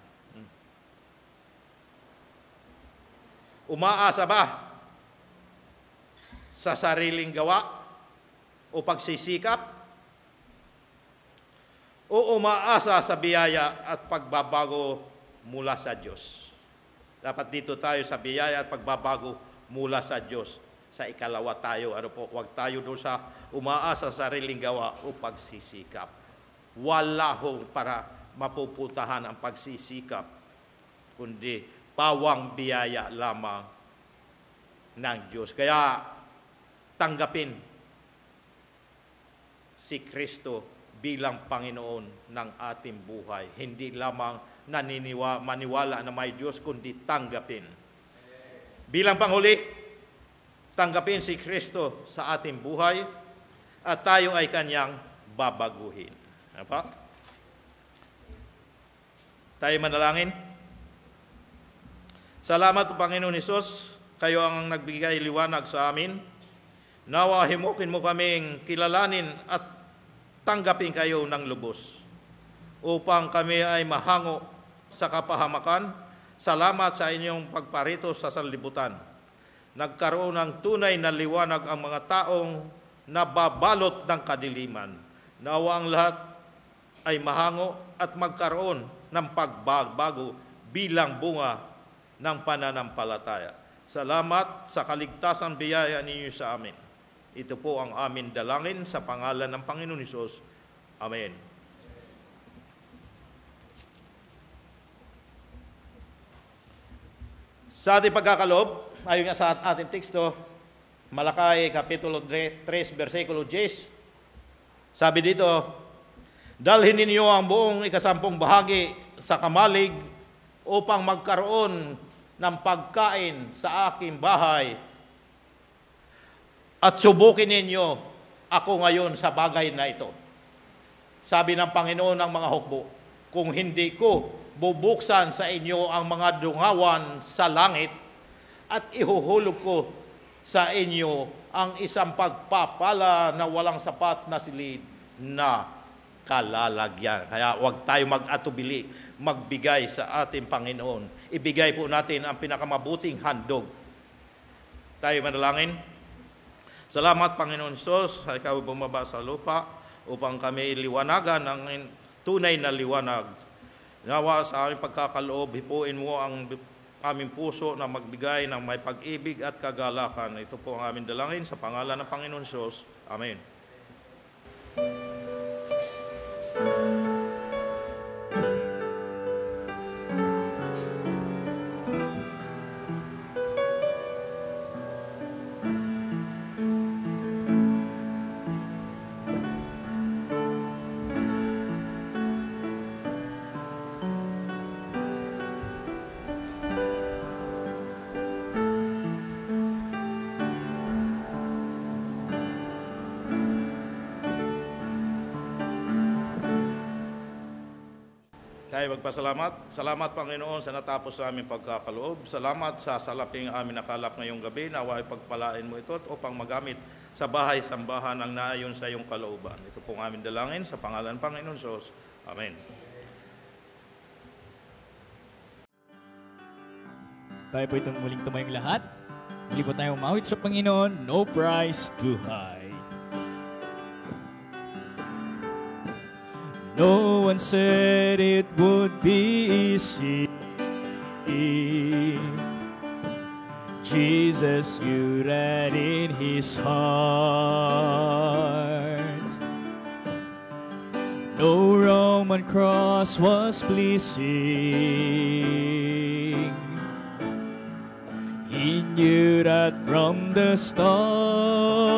Umaasa ba sa sariling gawa o pagsisikap? O umaasa sa biyaya at pagbabago mula sa Diyos? Dapat dito tayo sa biyaya at pagbabago mula sa Diyos. Sa ikalawa tayo, huwag tayo doon sa umaasa sa sariling gawa o pagsisikap. Wala hong para mapupuntahan ang pagsisikap, kundi pawang biyaya lamang ng Diyos. Kaya tanggapin si Kristo bilang Panginoon ng ating buhay. Hindi lamang maniwala na may Diyos, kundi tanggapin. Bilang panghuli, tanggapin si Kristo sa ating buhay at tayo ay kanyang babaguhin. Ano pa? Tayo manalangin. Salamat, Panginoon Hesus, kayo ang nagbigay liwanag sa amin. Nawa himukin mo kaming kilalanin at tanggapin kayo ng lubos upang kami ay mahango sa kapahamakan. Salamat sa inyong pagparito sa sanlibutan. Nagkaroon ng tunay na liwanag ang mga taong nababalot ng kadiliman. Nawa ang lahat ay mahango at magkaroon ng pagbabago bilang bunga ng pananampalataya. Salamat sa kaligtasan biyaya ninyo sa amin. Ito po ang amin dalangin sa pangalan ng Panginoon Hesus. Amen. Sa ating pagkakaloob, ayon nga sa ating teksto, Malakay, Kapitulo 3, versikulo 10, sabi dito, dalhin ninyo ang buong ikasampung bahagi sa kamalig upang magkaroon ng pagkain sa aking bahay at subukin ninyo ako ngayon sa bagay na ito. Sabi ng Panginoon ng mga hukbo, kung hindi ko bubuksan sa inyo ang mga dungawan sa langit at ihuhulog ko sa inyo ang isang pagpapala na walang sapat na silid na kalalagyan. Kaya huwag tayo mag-atubili, magbigay sa ating Panginoon. Ibigay po natin ang pinakamabuting handog. Tayo manalangin. Salamat, Panginoon Hesus, ikaw bumaba sa lupa upang kami liwanagan ng tunay na liwanag. Nawa sa aming pagkakaloob, hipuin mo ang aming puso na magbigay ng may pag-ibig at kagalakan. Ito po ang aming dalangin sa pangalan ng Panginoon Hesus. Amen. Tayo magpasalamat. Salamat, Panginoon, sa natapos sa aming pagkakaloob. Salamat sa salaping amin nakalap ngayong gabi. Nawa ay pagpalain mo ito upang magamit sa bahay-sambahan ang naayon sa iyong kalooban. Ito pong aming dalangin sa pangalan ng Panginoon Hesus. Amen. Tayo po itong muling tumayong lahat. Muli po tayong umawit sa Panginoon. No price too high. No one said it would be easy. Jesus knew that in his heart. No Roman cross was pleasing. He knew that from the start.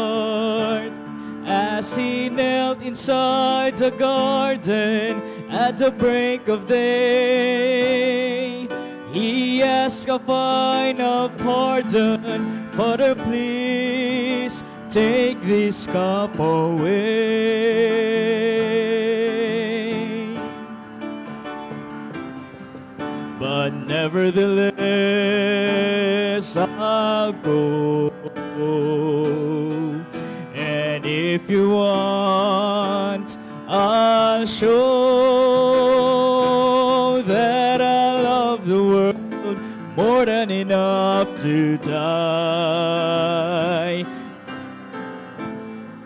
As he knelt inside the garden at the break of day, he asked a final pardon. Father, please take this cup away. But nevertheless, I'll go. If you want, I'll show that I love the world more than enough to die.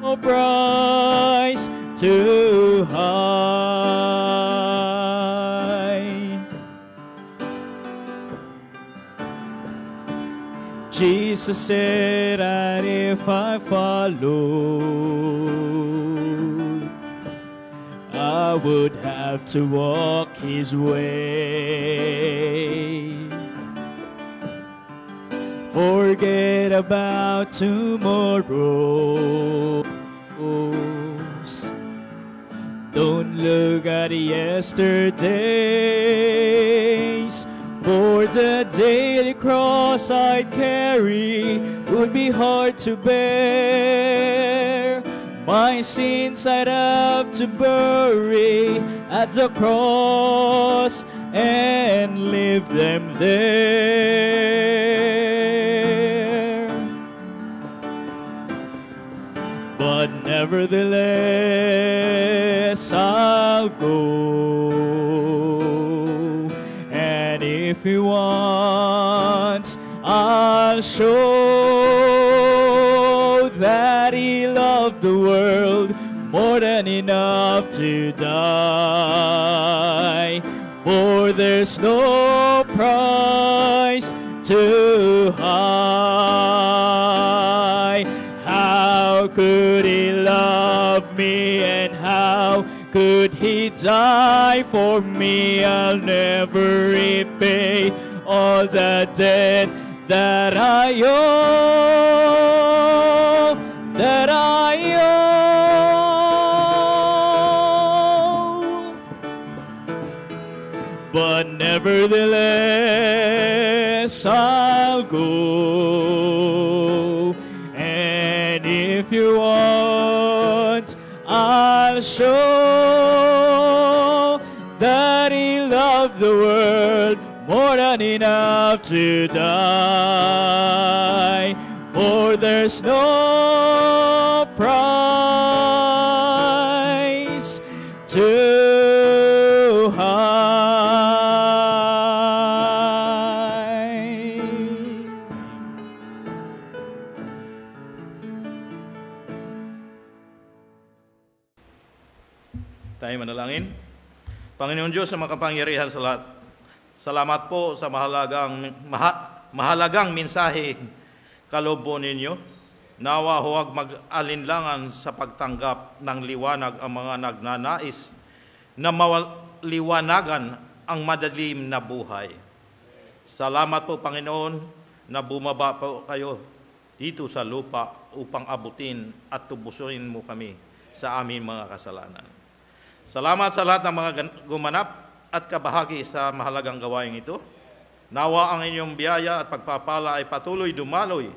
No price too high. Jesus said that if I follow, I would have to walk his way. Forget about tomorrows. Don't look at yesterdays. For the daily cross I carry would be hard to bear. My sins I'd have to bury at the cross and leave them there. But nevertheless I'll go. And if he wants, I'll show that he loved the world more than enough to die. for there's no price too high. How could He love me, and how could He die for me? I'll never repay all the debt that I owe, that I owe. But nevertheless I'll go, and if you want, I'll show that He loved the world more than enough to die. For there's no price too high. Tayo manalangin. Panginoon Diyos na makapangyarihan sa lahat, salamat po sa mahalagang mensahe kaloob po ninyo. Nawa huwag mag-alinlangan sa pagtanggap ng liwanag ang mga nagnanais na maliwanagan ang madilim na buhay. Salamat po, Panginoon, na bumaba po kayo dito sa lupa upang abutin at tubusin mo kami sa aming mga kasalanan. Salamat sa lahat ng mga gumanap at kabahagi sa mahalagang gawain ito. Nawa ang inyong biyaya at pagpapala ay patuloy dumaloy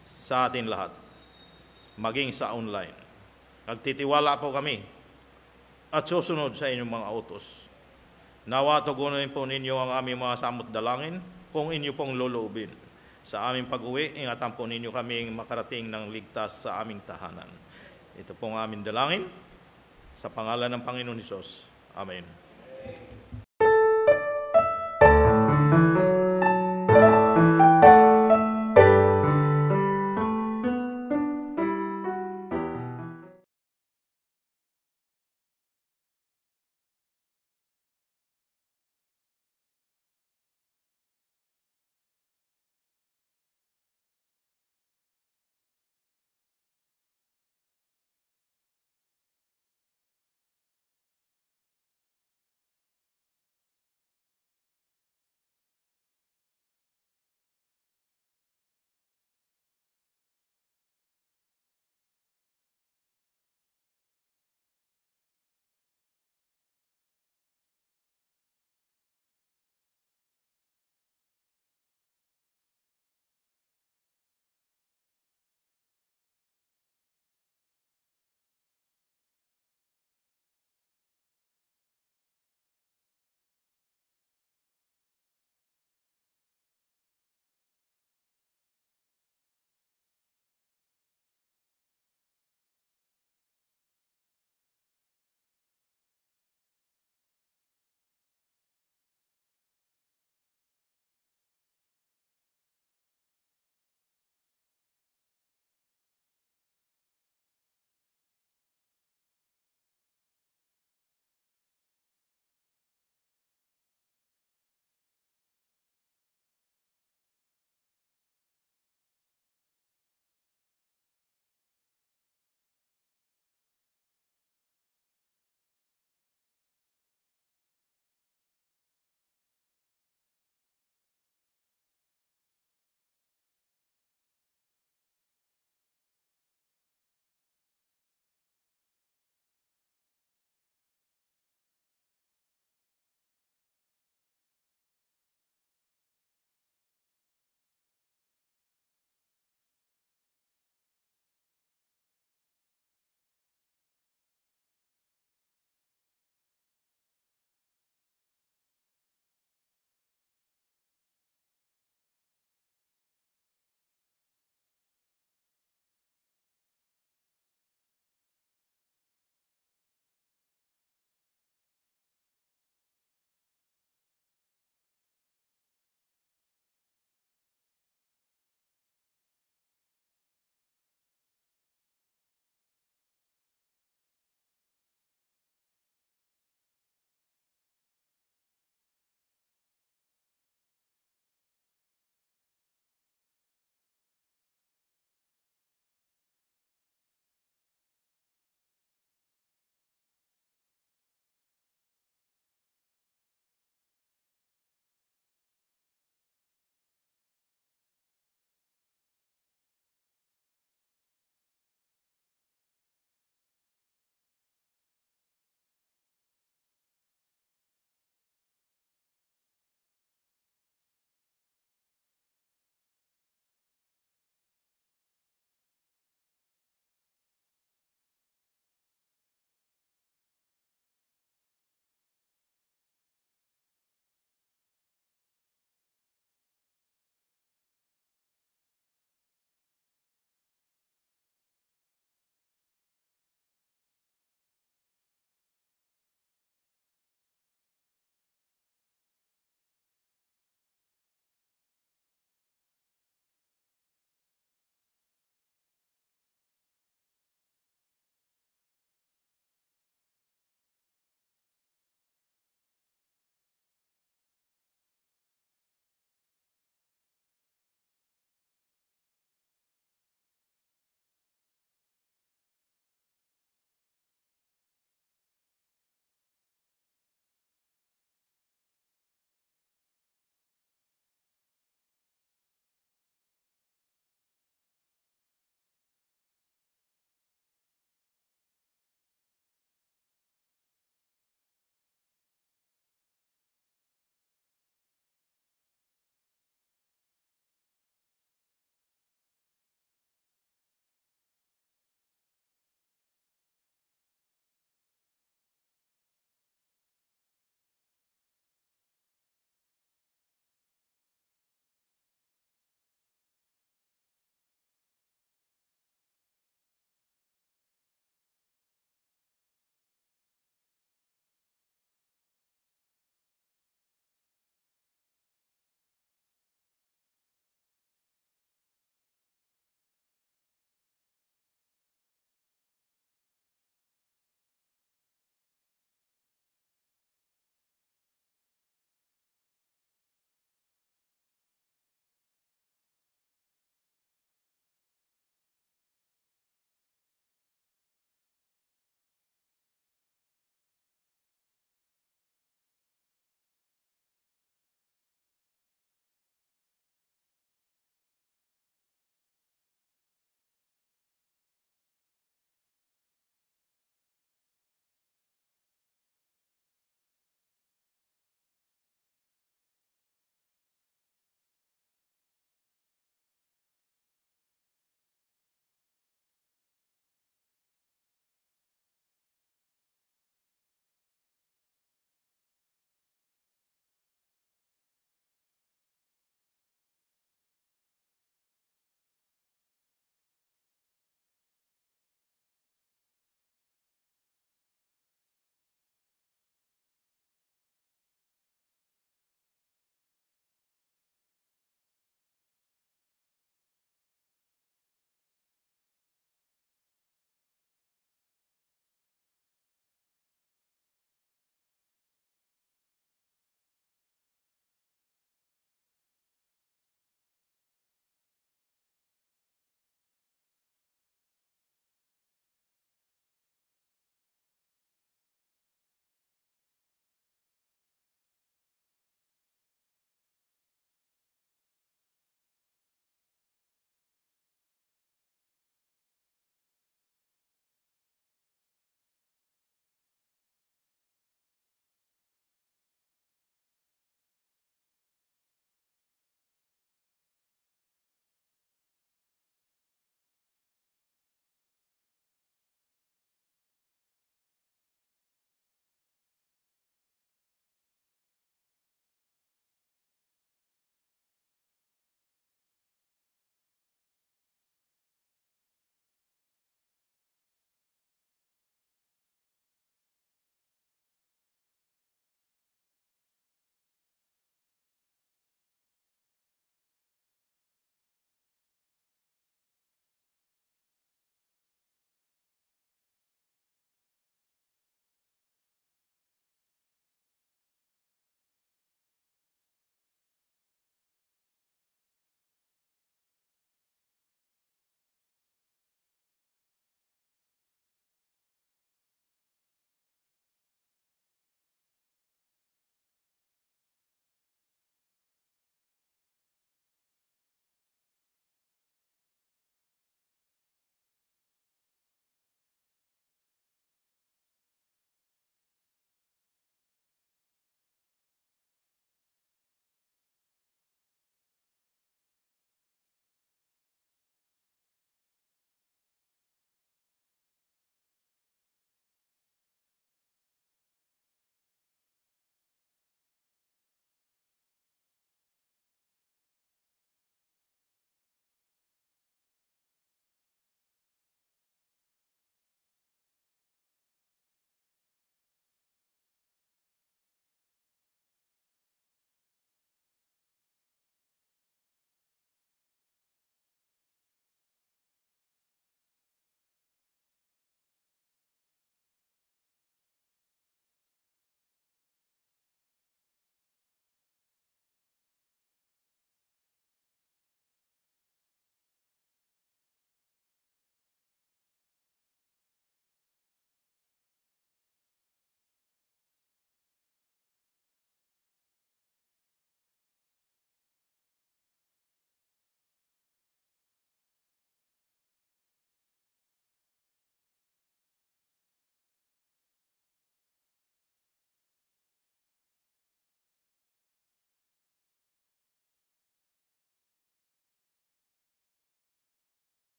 sa atin lahat, maging sa online. Nagtitiwala po kami at susunod sa inyong mga utos. Nawa tugunin po ninyo ang aming mga samot dalangin kung inyo pong loloobin. Sa aming pag-uwi, ingatan po ninyo kaming makarating ng ligtas sa aming tahanan. Ito pong aming dalangin sa pangalan ng Panginoon Hesus. Amen.